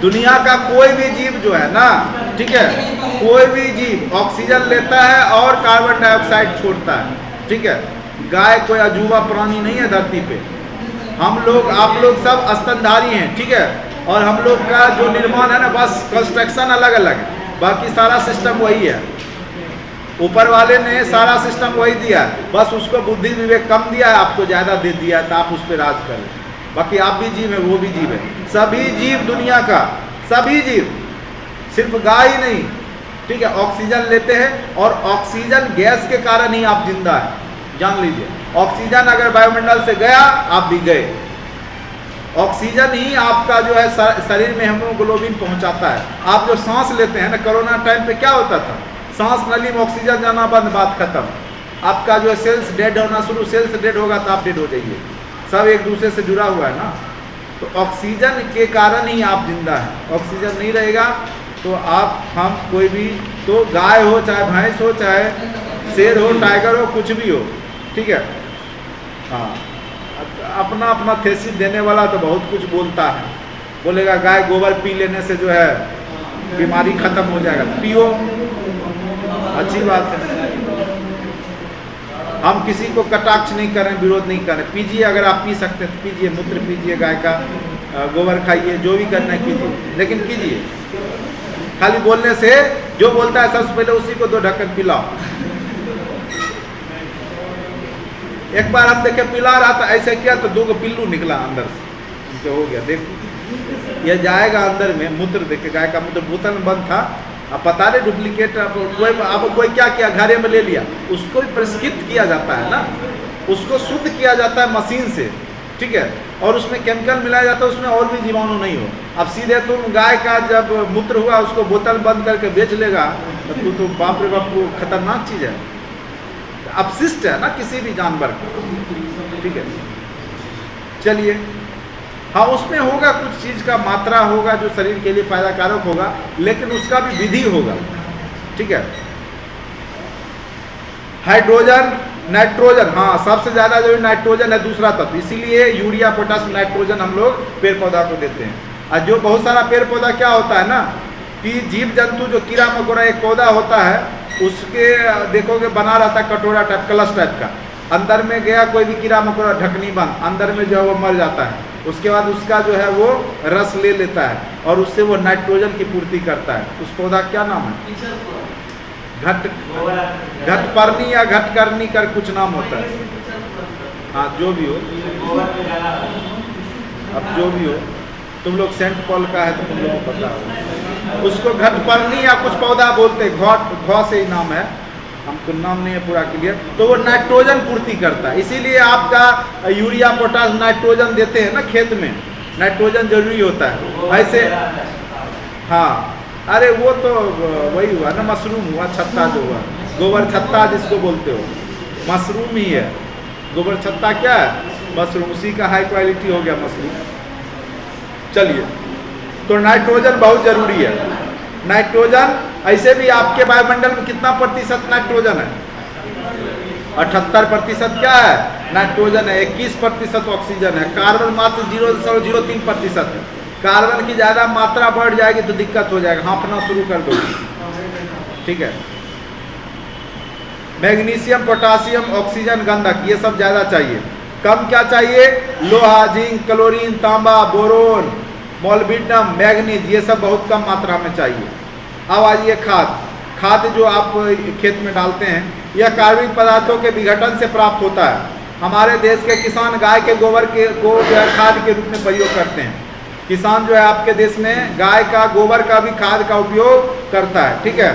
दुनिया का कोई भी जीव जो है ना, ठीक है, कोई भी जीव ऑक्सीजन लेता है और कार्बन डाइऑक्साइड छोड़ता है, ठीक है। गाय कोई अजूबा प्राणी नहीं है धरती पे। हम लोग, आप लोग सब स्तनधारी हैं, ठीक है। और हम लोग का जो निर्माण है ना, बस कंस्ट्रक्शन अलग अलग है, बाकी सारा सिस्टम वही है। ऊपर वाले ने सारा सिस्टम वही दिया है, बस उसको बुद्धि विवेक कम दिया है, आपको ज़्यादा दे दिया है, तो आप उस पर राज करें। बाकी आप भी जीव है, वो भी जीव है, सभी जीव दुनिया का, सभी जीव, सिर्फ गाय ही नहीं, ठीक है। ऑक्सीजन लेते हैं और ऑक्सीजन गैस के कारण ही आप जिंदा है, जान लीजिए। ऑक्सीजन अगर वायुमंडल से गया, आप भी गए। ऑक्सीजन ही आपका जो है शरीर में हेमोग्लोबिन पहुंचाता है। आप जो सांस लेते हैं ना, कोरोना टाइम पे क्या होता था, सांस नली में ऑक्सीजन जाना बंद, बात खत्म। आपका जो है सेल्स डेड होना शुरू, सेल्स डेड होगा तो आप डेड हो जाइए, सब एक दूसरे से जुड़ा हुआ है ना। तो ऑक्सीजन के कारण ही आप जिंदा हैं। ऑक्सीजन नहीं रहेगा तो आप, हम, कोई भी, तो गाय हो चाहे भैंस हो चाहे शेर हो टाइगर हो कुछ भी हो, ठीक है। हाँ, अपना अपना थेसिस देने वाला तो बहुत कुछ बोलता है, बोलेगा गाय गोबर पी लेने से जो है बीमारी खत्म हो जाएगा, पियो, अच्छी बात है। हम किसी को कटाक्ष नहीं करें, विरोध नहीं करें, पीजिए, अगर आप पी सकते हैं तो पीजिए, मूत्र पीजिए, गाय का गोबर खाइए, जो भी करना है कीजिए, लेकिन कीजिए। खाली बोलने से, जो बोलता है सबसे पहले उसी को 2 ढक्कन पिलाओ। एक बार हम देखे पिला रहा था, ऐसे किया तो 2 पिल्लू निकला अंदर से, उनके हो गया, देखो ये जाएगा अंदर में, मूत्र देखे, गाय का मूत्र बोतल में बंद था, अब पता नहीं डुप्लीकेट, अब कोई क्या किया, घरे में ले लिया, उसको भी परिष्कृत किया जाता है ना, उसको शुद्ध किया जाता है मशीन से, ठीक है, और उसमें केमिकल मिलाया जाता है, उसमें और भी जीवाणु नहीं हो। अब सीधे तुम गाय का जब मूत्र हुआ उसको बोतल बंद करके बेच लेगा तो बाप रे बाप, खतरनाक चीज़ है, अपशिष्ट है ना किसी भी जानवर का, ठीक है। चलिए, हाँ, उसमें होगा कुछ चीज़ का मात्रा होगा जो शरीर के लिए फायदा कारक होगा, लेकिन उसका भी विधि होगा, ठीक है। हाइड्रोजन, नाइट्रोजन, हाँ, सबसे ज़्यादा जो नाइट्रोजन है दूसरा तत्व, इसीलिए यूरिया, पोटाश, नाइट्रोजन हम लोग पेड़ पौधा को देते हैं। और जो बहुत सारा पेड़ पौधा क्या होता है ना, कि जीव जंतु जो कीड़ा मकोड़ा, एक पौधा होता है, उसके देखोगे बना रहता है कटोरा टाइप, कलश टाइप का, अंदर में गया कोई भी कीड़ा मकोड़ा, ढकनी बंद, अंदर में जो है वो मर जाता है, उसके बाद उसका जो है वो रस ले लेता है और उससे वो नाइट्रोजन की पूर्ति करता है। उस पौधा क्या नाम है, घटपर्णी या घटकर्णी कर कुछ नाम होता है, हाँ, जो भी हो, अब जो भी हो, तुम लोग सेंट पॉल का है तो तुम लोगों को पता हो, उसको घटपर्णी या कुछ पौधा बोलते हैं, घ से ही नाम है, हमको नाम नहीं है पूरा क्लियर। तो वो नाइट्रोजन पूर्ति करता है, इसीलिए आपका यूरिया, पोटाश, नाइट्रोजन देते हैं ना खेत में, नाइट्रोजन जरूरी होता है। ऐसे, हाँ, अरे वो तो वही हुआ ना, मशरूम हुआ, छत्ता जो हुआ, गोबर छत्ता जिसको बोलते हो, मशरूम ही है। गोबर छत्ता क्या है, मशरूम, उसी का हाई क्वालिटी हो गया मशरूम। चलिए, तो नाइट्रोजन बहुत जरूरी है। नाइट्रोजन, ऐसे भी आपके वायुमंडल में कितना प्रतिशत नाइट्रोजन है, 78% क्या है, नाइट्रोजन है, 21% ऑक्सीजन है, कार्बन मात्र 0.03% है। कार्बन की ज़्यादा मात्रा बढ़ जाएगी तो दिक्कत हो जाएगा, हाँफना शुरू कर दो, ठीक है। मैग्नीशियम, पोटासियम, ऑक्सीजन, गंधक, ये सब ज़्यादा चाहिए। कम क्या चाहिए, लोहा, जिंक, क्लोरीन, तांबा, बोरोन, मोलिब्डेनम, मैग्नीज, ये सब बहुत कम मात्रा में चाहिए। अब आइए खाद जो आप खेत में डालते हैं, यह कार्बनिक पदार्थों के विघटन से प्राप्त होता है। हमारे देश के किसान गाय के गोबर को जो है खाद के रूप में प्रयोग करते हैं। किसान जो है आपके देश में गाय का गोबर का भी खाद का उपयोग करता है, ठीक है।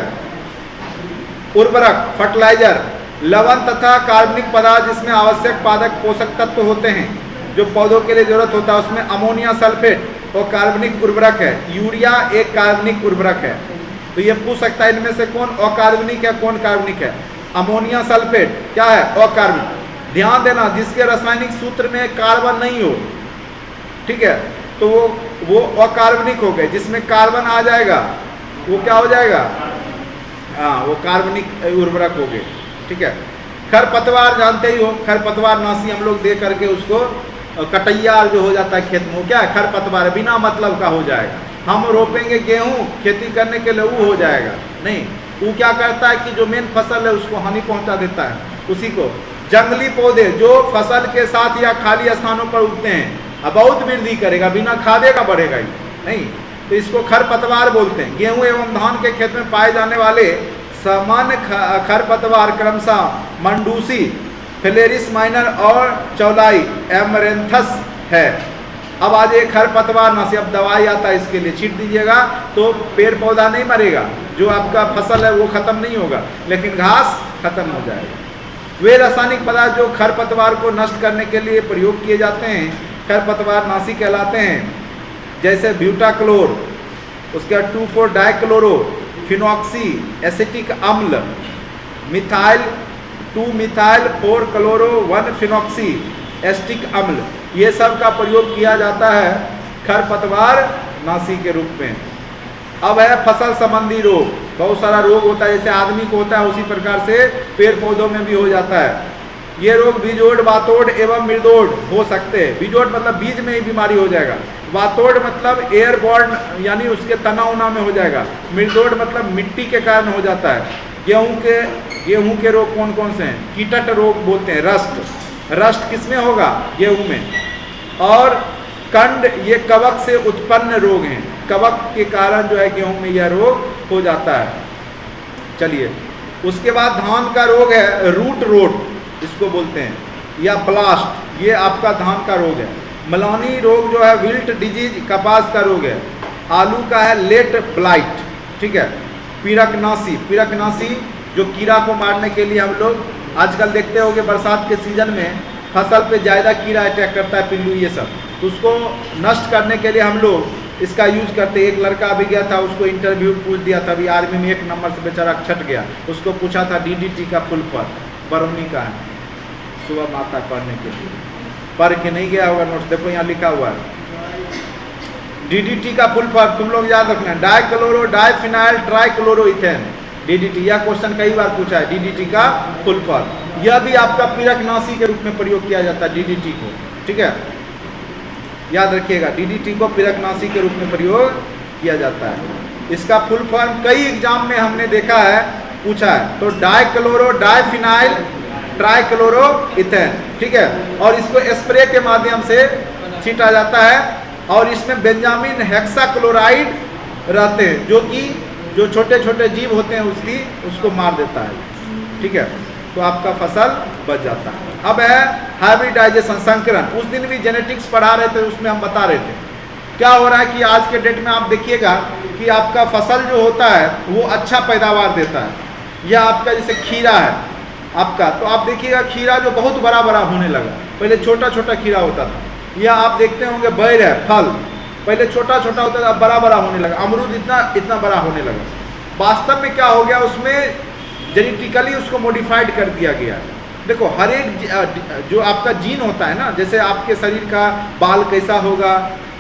उर्वरक, फर्टिलाइजर, लवण तथा कार्बनिक पदार्थ जिसमें आवश्यक पादक पोषक तत्व होते हैं जो पौधों के लिए जरूरत होता है, उसमें अमोनिया सल्फेट और कार्बनिक उर्वरक है। यूरिया एक कार्बनिक उर्वरक है। तो ये पूछ सकता है इनमें से कौन अकार्बनिक है, कौन कार्बनिक है। अमोनिया सल्फेट क्या है, अकार्बनिक। ध्यान देना, जिसके रासायनिक सूत्र में कार्बन नहीं हो, ठीक है, तो वो अकार्बनिक हो गए। जिसमें कार्बन आ जाएगा वो क्या हो जाएगा, हाँ, वो कार्बनिक उर्वरक हो गए, ठीक है। खरपतवार जानते ही हो, खरपतवार नाशी हम लोग दे करके उसको कटैया जो हो जाता है खेत में, वो क्या है, खरपतवार, बिना मतलब का हो जाएगा। हम रोपेंगे गेहूं खेती करने के लिए, वो हो जाएगा नहीं। वो क्या करता है कि जो मेन फसल है उसको हानि पहुंचा देता है, उसी को जंगली पौधे जो फसल के साथ या खाली स्थानों पर उगते हैं, अब बहुत वृद्धि करेगा, बिना खादे का बढ़ेगा ही नहीं, तो इसको खरपतवार बोलते हैं। गेहूं एवं धान के खेत में पाए जाने वाले सामान्य खरपतवार क्रमशः मंडूसी, फिलेरिस माइनर और चौलाई एमरेंथस है। अब आज एक खरपतवार नाशी, अब दवाई आता है इसके लिए, छीट दीजिएगा तो पेड़ पौधा नहीं मरेगा, जो आपका फसल है वो खत्म नहीं होगा, लेकिन घास खत्म हो जाएगा। वे रासायनिक पदार्थ जो खरपतवार को नष्ट करने के लिए प्रयोग किए जाते हैं खरपतवार नाशी कहलाते हैं, जैसे ब्यूटाक्लोर, उसका 2,4-डाइक्लोरो फिनॉक्सी एसिटिक अम्ल, मिथाइल 2-मिथाइल-4-क्लोरो-1 फिनॉक्सी एसिटिक अम्ल, ये सब का प्रयोग किया जाता है खरपतवार नाशी के रूप में। अब है फसल संबंधी रोग, बहुत सारा रोग होता है, जैसे आदमी को होता है उसी प्रकार से पेड़ पौधों में भी हो जाता है। ये रोग बीजोड़, वातोड़ एवं मृदोड़ हो सकते हैं। बीजोड़ मतलब बीज में ही बीमारी हो जाएगा, वातोड़ मतलब एयरबॉर्न यानी उसके तना उना में हो जाएगा, मृदोड़ मतलब मिट्टी के कारण हो जाता है। गेहूं के रोग कौन कौन से हैं? कीटट रोग बोलते हैं, रस्ट किसमें होगा? गेहूं में। और कंड, ये कवक से उत्पन्न रोग हैं, कवक के कारण जो है गेहूं में यह रोग हो जाता है। चलिए, उसके बाद धान का रोग है रूट रोट, इसको बोलते हैं, या ब्लास्ट, ये आपका धान का रोग है। मलानी रोग जो है विल्ट डिजीज, कपास का रोग है। आलू का है लेट ब्लाइट, ठीक है। पिरकनासी जो कीड़ा को मारने के लिए हम लोग आजकल देखते होंगे बरसात के सीजन में फसल पे ज़्यादा कीड़ा अटैक करता है, पिल्लू ये सब, तो उसको नष्ट करने के लिए हम लोग इसका यूज करते। एक लड़का अभी गया था, उसको इंटरव्यू पूछ दिया था, अभी आर्मी में 1 नंबर से बेचारा छट गया, उसको पूछा था DDT का फुल फॉर्म, बरौनी का है, सुबह माता पढ़ने के लिए, पढ़ के नहीं गया होगा नोट्स, देखो यहाँ लिखा हुआ है DDT का फुल फॉर्म, तुम लोग याद रखना, डाइक्लोरो डाइफिनाइल ट्राइक्लोरोइथेन, DDT। यह क्वेश्चन कई बार पूछा है, DDT का फुल फॉर्म। यह भी आपका पिरकनाशी के रूप में प्रयोग किया जाता है DDT को, ठीक है, याद रखिएगा, DDT को पिरकनाशी के रूप में प्रयोग किया जाता है। इसका फुल फॉर्म कई एग्जाम में हमने देखा है, पूछा है, तो डाइक्लोरो डाइफिनाइल ट्राइक्लोरोइथेन, ठीक है। और इसको स्प्रे के माध्यम से छींटा जाता है, और इसमें बेंजामिन हेक्साक्लोराइड रहते हैं, जो कि जो छोटे छोटे जीव होते हैं उसको मार देता है, ठीक है, तो आपका फसल बच जाता है। अब है हाइब्रिडाइजेशन, संकरण। उस दिन भी जेनेटिक्स पढ़ा रहे थे, उसमें हम बता रहे थे क्या हो रहा है कि आज के डेट में आप देखिएगा कि आपका फसल जो होता है वो अच्छा पैदावार देता है। या आपका जैसे खीरा है आपका, तो आप देखिएगा खीरा जो बहुत बड़ा बड़ा होने लगा, पहले छोटा छोटा खीरा होता था। या आप देखते होंगे बैर है, फल पहले छोटा छोटा होता था, अब बड़ा बड़ा होने लगा। अमरूद इतना बड़ा होने लगा। वास्तव में क्या हो गया, उसमें जेनेटिकली उसको मॉडिफाइड कर दिया गया है। देखो, हर एक जो आपका जीन होता है ना, जैसे आपके शरीर का बाल कैसा होगा,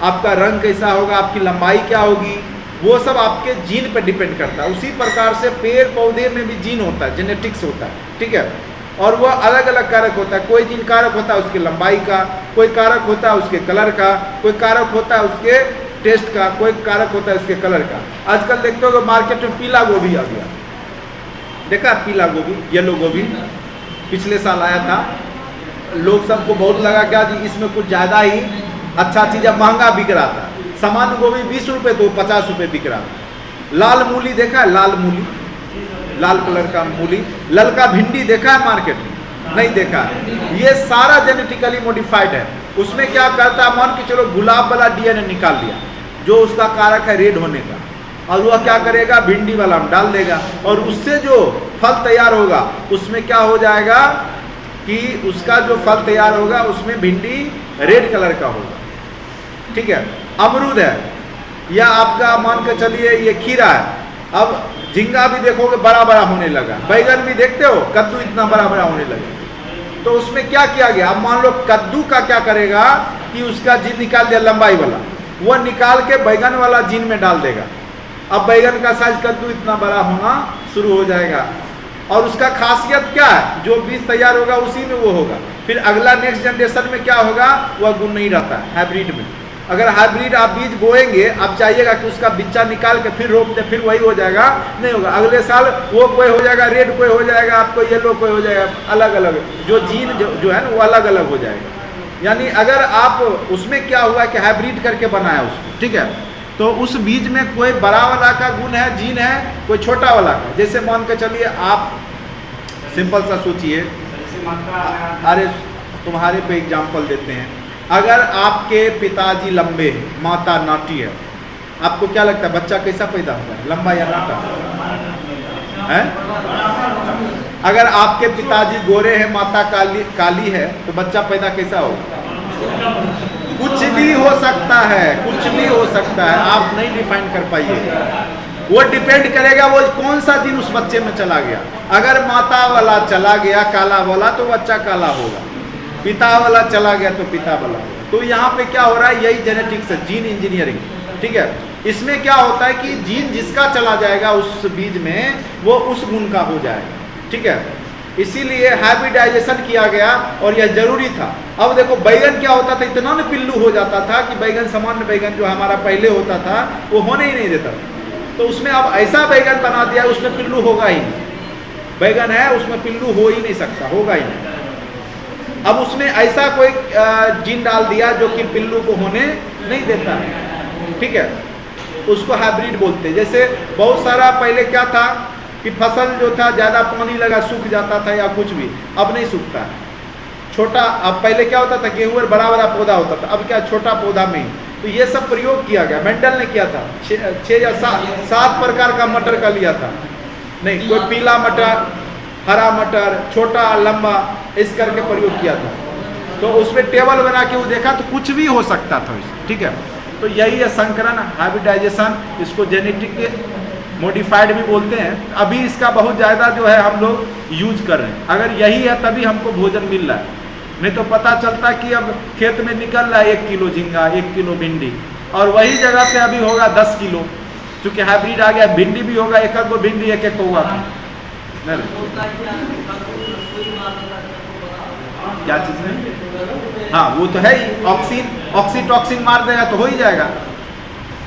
आपका रंग कैसा होगा, आपकी लंबाई क्या होगी, वो सब आपके जीन पर डिपेंड करता है। उसी प्रकार से पेड़ पौधे में भी जीन होता है, जेनेटिक्स होता है, ठीक है। और वह अलग अलग कारक होता है। कोई जीन कारक होता है उसकी लंबाई का, कोई कारक होता है उसके कलर का, कोई कारक होता है उसके टेस्ट का, कोई कारक होता है उसके कलर का। आजकल देखते हो मार्केट में पीला गोभी आ गया, देखा पीला गोभी, येलो गोभी पिछले साल आया था। लोग सबको बहुत लगा क्या जी इसमें कुछ ज़्यादा ही अच्छा चीज़, अब महंगा बिक रहा था। सामान्य गोभी 20 रुपये तो 50 रुपये बिक रहा था। लाल मूली देखा है, लाल मूली, लाल कलर का मूली। ललका भिंडी देखा है मार्केट में? नहीं देखा है। ये सारा जेनेटिकली मॉडिफाइड है। उसमें क्या करता है, मान के चलो गुलाब वाला DNA निकाल लिया जो उसका कारक है रेड होने का, और वह क्या करेगा, भिंडी वाला में डाल देगा, और उससे जो फल तैयार होगा उसमें क्या हो जाएगा कि उसका जो फल तैयार होगा उसमें भिंडी रेड कलर का होगा, ठीक है। अमरूद है, या आपका मान के चलिए ये खीरा है। अब झींगा भी देखोगे बड़ा बड़ा होने लगा, बैगन भी देखते हो कद्दू इतना बड़ा बड़ा होने लगा। तो उसमें क्या किया गया, अब मान लो कद्दू का क्या करेगा कि उसका जीन निकाल दिया लंबाई वाला, वह निकाल के बैगन वाला जीन में डाल देगा। अब बैगन का साइज कद्दू इतना बड़ा होना शुरू हो जाएगा। और उसका खासियत क्या है, जो बीज तैयार होगा उसी में वो होगा। फिर अगला नेक्स्ट जनरेशन में क्या होगा, वह गुण नहीं रहता है हाइब्रिड में। अगर हाइब्रिड आप बीज बोएंगे, आप चाहिएगा कि उसका बिच्चा निकाल के फिर रोप दे, फिर वही हो जाएगा, नहीं होगा। अगले साल वो कोई हो जाएगा रेड, कोई हो जाएगा आपको येलो, कोई हो जाएगा अलग अलग, जो जीन जो है ना वो अलग अलग हो जाएगा। यानी अगर आप उसमें क्या हुआ कि हाइब्रिड करके बनाया उसको, ठीक है, तो उस बीज में कोई बड़ा वाला का गुण है, जीन है, कोई छोटा वाला का। जैसे मान के चलिए आप सिंपल सा सोचिए, अरे तुम्हारे पे एग्जाम्पल देते हैं, अगर आपके पिताजी लंबे हैं, माता नाटी है, आपको क्या लगता है बच्चा कैसा पैदा होगा, लंबा या नाटा है? अगर आपके पिताजी गोरे हैं, माता काली है, तो बच्चा पैदा कैसा होगा? कुछ भी हो सकता है, कुछ भी हो सकता है, आप नहीं डिफाइन कर पाइएगा। वो डिपेंड करेगा वो कौन सा दिन उस बच्चे में चला गया। अगर माता वाला चला गया काला वाला तो बच्चा काला होगा, पिता वाला चला गया तो पिता वाला होगा। तो यहाँ पे क्या हो रहा है, यही जेनेटिक्स है, जीन इंजीनियरिंग, ठीक है। इसमें क्या होता है कि जीन जिसका चला जाएगा उस बीज में, वो उस गुण का हो जाएगा, ठीक है। इसीलिए हाइब्रिडाइजेशन किया गया और यह जरूरी था। अब देखो बैगन क्या होता था, इतना न पिल्लू हो जाता था कि बैगन, सामान्य बैगन जो हमारा पहले होता था वो होने ही नहीं देता। तो उसमें अब ऐसा बैगन बना दिया उसमें पिल्लू होगा ही नहीं। बैगन है उसमें पिल्लू हो ही नहीं सकता, होगा ही नहीं। अब उसमें ऐसा कोई जीन डाल दिया जो कि पिल्लू को होने नहीं देता है, ठीक है, उसको हाइब्रिड बोलते हैं। जैसे बहुत सारा पहले क्या था कि फसल जो था ज़्यादा पानी लगा सूख जाता था या कुछ भी, अब नहीं सूखता है। छोटा, अब पहले क्या होता था गेहूँ बड़ा बड़ा पौधा होता था, अब क्या छोटा पौधा में ही। तो ये सब प्रयोग किया गया, मेंडल ने किया था, 6 या 7 प्रकार का मटर का लिया था, नहीं कोई पीला मटर, हरा मटर, छोटा लंबा, इस करके प्रयोग किया था। तो उसमें टेबल बना के वो देखा तो कुछ भी हो सकता था, ठीक है। तो यही है संकरण, हाइब्रिडाइजेशन, इसको जेनेटिक मॉडिफाइड भी बोलते हैं। अभी इसका बहुत ज़्यादा जो है हम लोग यूज कर रहे हैं। अगर यही है तभी हमको भोजन मिल रहा है, नहीं तो पता चलता कि अब खेत में निकल रहा है 1 किलो झींगा, 1 किलो भिंडी, और वही जगह पे अभी होगा 10 किलो, क्योंकि हाइब्रिड आ गया। भिंडी भी होगा, एक एक भिंडी एक एक होगा। क्या चीज़ है? हाँ वो तो है ही, ऑक्सीटॉक्सिन मार देगा तो हो ही जाएगा,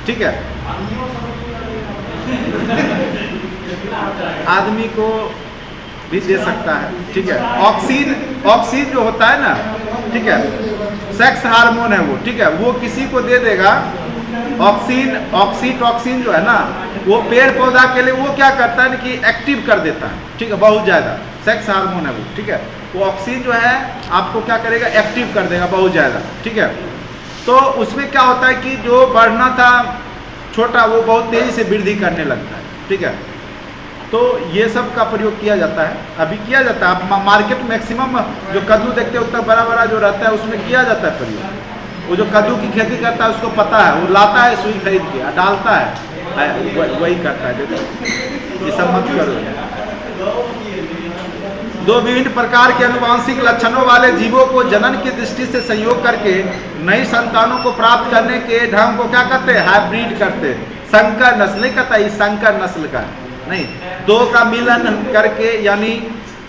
ठीक है। आदमी को भी दे सकता है, ठीक है। ऑक्सीन जो होता है ना, ठीक है, सेक्स हार्मोन है वो, ठीक है, वो किसी को दे देगा। ऑक्सीटॉक्सिन जो है ना, वो पेड़ पौधा के लिए वो क्या करता है कि एक्टिव कर देता है, ठीक है, बहुत ज़्यादा। सेक्स हार्मोन है वो, ठीक है। वो ऑक्सीन जो है आपको क्या करेगा, एक्टिव कर देगा बहुत ज़्यादा, ठीक है। तो उसमें क्या होता है कि जो बढ़ना था छोटा, वो बहुत तेज़ी से वृद्धि करने लगता है, ठीक है। तो ये सब का प्रयोग किया जाता है, अभी किया जाता है। आप मार्केट मैक्सिमम जो कद्दू देखते हैं उतना बड़ा बड़ा जो रहता है उसमें किया जाता है प्रयोग। वो जो कद्दू की खेती करता है उसको पता है, वो लाता है सुई खरीद के, डालता है, वही करता है। ये सब मत करो। 2 विभिन्न प्रकार के आनुवांशिक लक्षणों वाले जीवों को जनन की दृष्टि से संयोग करके नई संतानों को प्राप्त करने के ढंग को क्या कहते हैं, हाइब्रिड करते हैं। संकर नस्ल नहीं कहता, ये संकर नस्ल का नहीं, 2 का मिलन करके यानी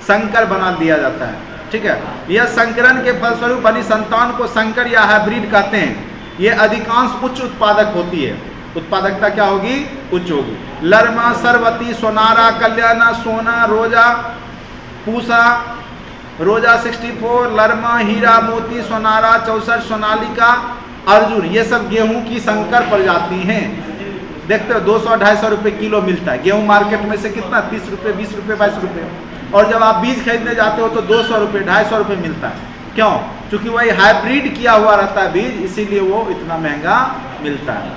संकर बना दिया जाता है, ठीक है। यह संकरण के फलस्वरूप बनी संतान को संकर या हाइब्रिड कहते हैं। ये अधिकांश उच्च उत्पादक होती है, उत्पादकता क्या होगी, उच्च होगी। लरमा, सरवती, सोनारा, कल्याणा, सोना, रोजा, पूसा, रोजा 64, लरमा, हीरा, मोती, सोनारा 64, सोनालिका, अर्जुन, ये सब गेहूं की संकर प्रजाति हैं। देखते हो 200-250 रुपये किलो मिलता है गेहूं मार्केट में से, कितना 30 रुपये, 20 रुपये, 22 रुपये। और जब आप बीज खरीदने जाते हो तो 200 रुपये, 250 रुपये मिलता है। क्यों? क्योंकि वही हाइब्रिड किया हुआ रहता है बीज, इसीलिए वो इतना महंगा मिलता है।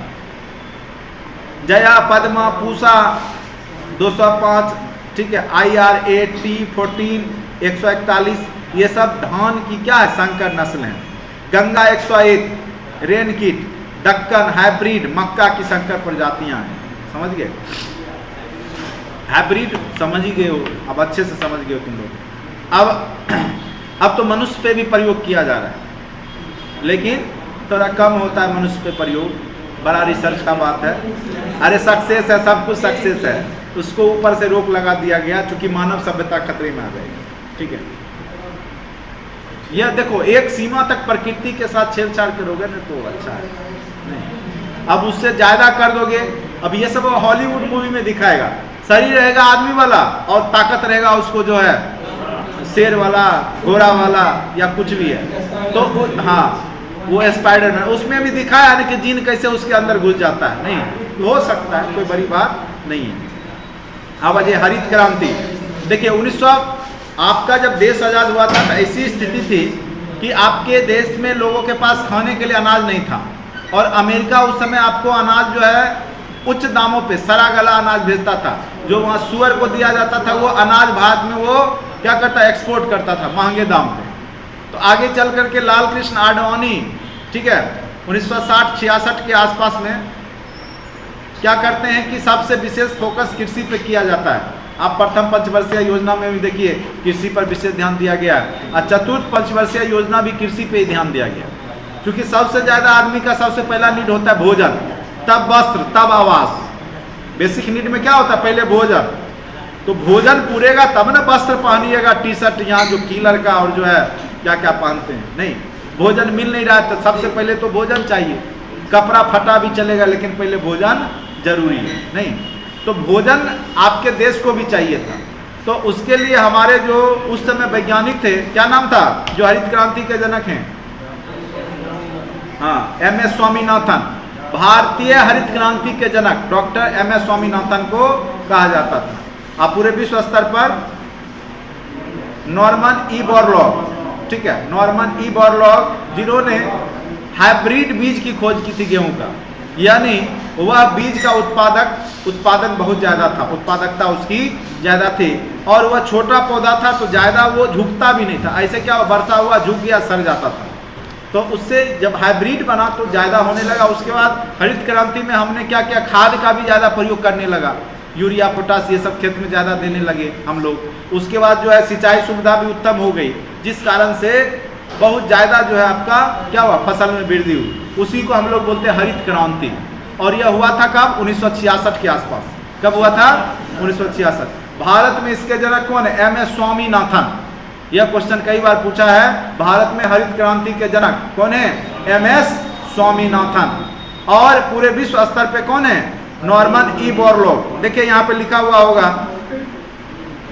जया, पद्मा, पूसा 205, ठीक है। IRA, T14, 141, ये सब धान की क्या है, संकर नस्ल है। गंगा 101, रेनकिट, दक्कन हाइब्रिड, मक्का की संकर प्रजातियां हैं। समझ गए? हाइब्रिड समझ ही गए हो, अब अच्छे से समझ गए हो तुम लोग। अब तो मनुष्य पे भी प्रयोग किया जा रहा है, लेकिन थोड़ा कम होता है मनुष्य पे प्रयोग, बड़ा रिसर्च का बात है। अरे सक्सेस है, सब कुछ सक्सेस है, उसको ऊपर से रोक लगा दिया गया क्योंकि मानव सभ्यता खतरे में आ जाएगी, ठीक है। यह देखो एक सीमा तक प्रकृति के साथ छेड़छाड़ करोगे ना तो अच्छा है। अब उससे ज़्यादा कर दोगे, अब ये सब हॉलीवुड मूवी में दिखाएगा, शरीर रहेगा आदमी वाला और ताकत रहेगा उसको जो है शेर वाला, घोड़ा वाला या कुछ भी है। तो हाँ, वो स्पाइडरमैन उसमें भी दिखाया है कि जीन कैसे उसके अंदर घुस जाता है। नहीं हो सकता है, कोई बड़ी बात नहीं है। अब अजय हरित क्रांति देखिए, 1900 आपका जब देश आज़ाद हुआ था तो ऐसी स्थिति थी कि आपके देश में लोगों के पास खाने के लिए अनाज नहीं था, और अमेरिका उस समय आपको अनाज जो है उच्च दामों पे सड़ा गला अनाज भेजता था। जो वहाँ सुअर को दिया जाता था वो अनाज भारत में वो क्या करता, एक्सपोर्ट करता था महंगे दाम पे। तो आगे चल करके लाल कृष्ण आडवाणी, ठीक है, 1960-66 के आसपास में क्या करते हैं कि सबसे विशेष फोकस कृषि पे किया जाता है। आप प्रथम पंचवर्षीय योजना में भी देखिए कृषि पर विशेष ध्यान दिया गया है, और चतुर्थ पंचवर्षीय योजना भी कृषि पे ही ध्यान दिया गया, क्योंकि सबसे ज़्यादा आदमी का सबसे पहला नीड होता है भोजन, तब वस्त्र, तब आवास। बेसिक नीड में क्या होता है, पहले भोजन। तो भोजन पूरेगा तब ना वस्त्र पहनिएगा, टी शर्ट यहाँ जो कीलर का और जो है क्या क्या पहनते हैं। नहीं, भोजन मिल नहीं रहा तो सबसे पहले तो भोजन चाहिए। कपड़ा फटा भी चलेगा लेकिन पहले भोजन जरूरी है। नहीं तो भोजन आपके देश को भी चाहिए था। तो उसके लिए हमारे जो उस समय वैज्ञानिक थे, क्या नाम था, जो हरित क्रांति के जनक हैं, हाँ, MS स्वामीनाथन, भारतीय हरित क्रांति के जनक डॉक्टर MS स्वामीनाथन को कहा जाता था। आप पूरे विश्व स्तर पर नॉर्मन ई बोरलॉग, ठीक है, नॉर्मन ई बोरलॉग, जिन्होंने हाइब्रिड बीज की खोज की थी गेहूं का, यानी वह बीज का उत्पादन बहुत ज़्यादा था, उत्पादकता उसकी ज़्यादा थी, और वह छोटा पौधा था तो ज़्यादा वो झुकता भी नहीं था। ऐसे क्या वर्षा हुआ झुक गया, सड़ जाता था। तो उससे जब हाइब्रिड बना तो ज़्यादा होने लगा। उसके बाद हरित क्रांति में हमने क्या किया, खाद का भी ज़्यादा प्रयोग करने लगा, यूरिया पोटास ये सब खेत में ज़्यादा देने लगे हम लोग। उसके बाद जो है सिंचाई सुविधा भी उत्तम हो गई, जिस कारण से बहुत ज़्यादा जो है आपका क्या हुआ, फसल में वृद्धि हुई। उसी को हम लोग बोलते हैं हरित क्रांति। और यह हुआ था कब, 1966 के आसपास। कब हुआ था, 1966। भारत में इसके जनक कौन है, MS स्वामीनाथन। यह क्वेश्चन कई बार पूछा है, भारत में हरित क्रांति के जनक कौन है, MS स्वामीनाथन। और पूरे विश्व स्तर पे कौन है, नॉर्मन ई बोरलॉग। देखिए यहाँ पे लिखा हुआ होगा,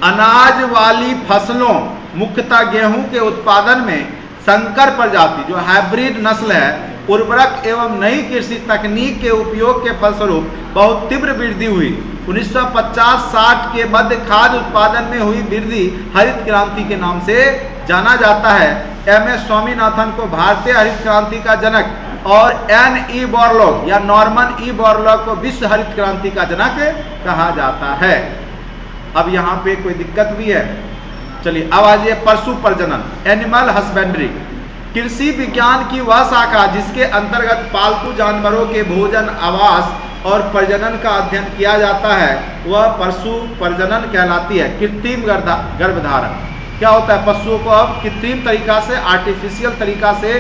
अनाज वाली फसलों मुख्यतः गेहूं के उत्पादन में संकर प्रजाति जो हाइब्रिड नस्ल है, उर्वरक एवं नई कृषि तकनीक के उपयोग के फलस्वरूप बहुत तीव्र वृद्धि हुई। 1950-60 के मध्य खाद्य उत्पादन में हुई वृद्धि हरित क्रांति के नाम से जाना जाता है। MS स्वामीनाथन को भारतीय हरित क्रांति का जनक और NE बोरलॉग या नॉर्मन ई बोरलॉग को विश्व हरित क्रांति का जनक कहा जाता है। अब यहाँ पे कोई दिक्कत भी है, चलिए अब आ जाइए पशु प्रजनन, एनिमल हस्बेंड्री। कृषि विज्ञान की वह शाखा जिसके अंतर्गत पालतू जानवरों के भोजन, आवास और प्रजनन का अध्ययन किया जाता है, वह पशु प्रजनन कहलाती है। कृत्रिम गर्भधारण क्या होता है, पशुओं को अब कृत्रिम तरीका से, आर्टिफिशियल तरीका से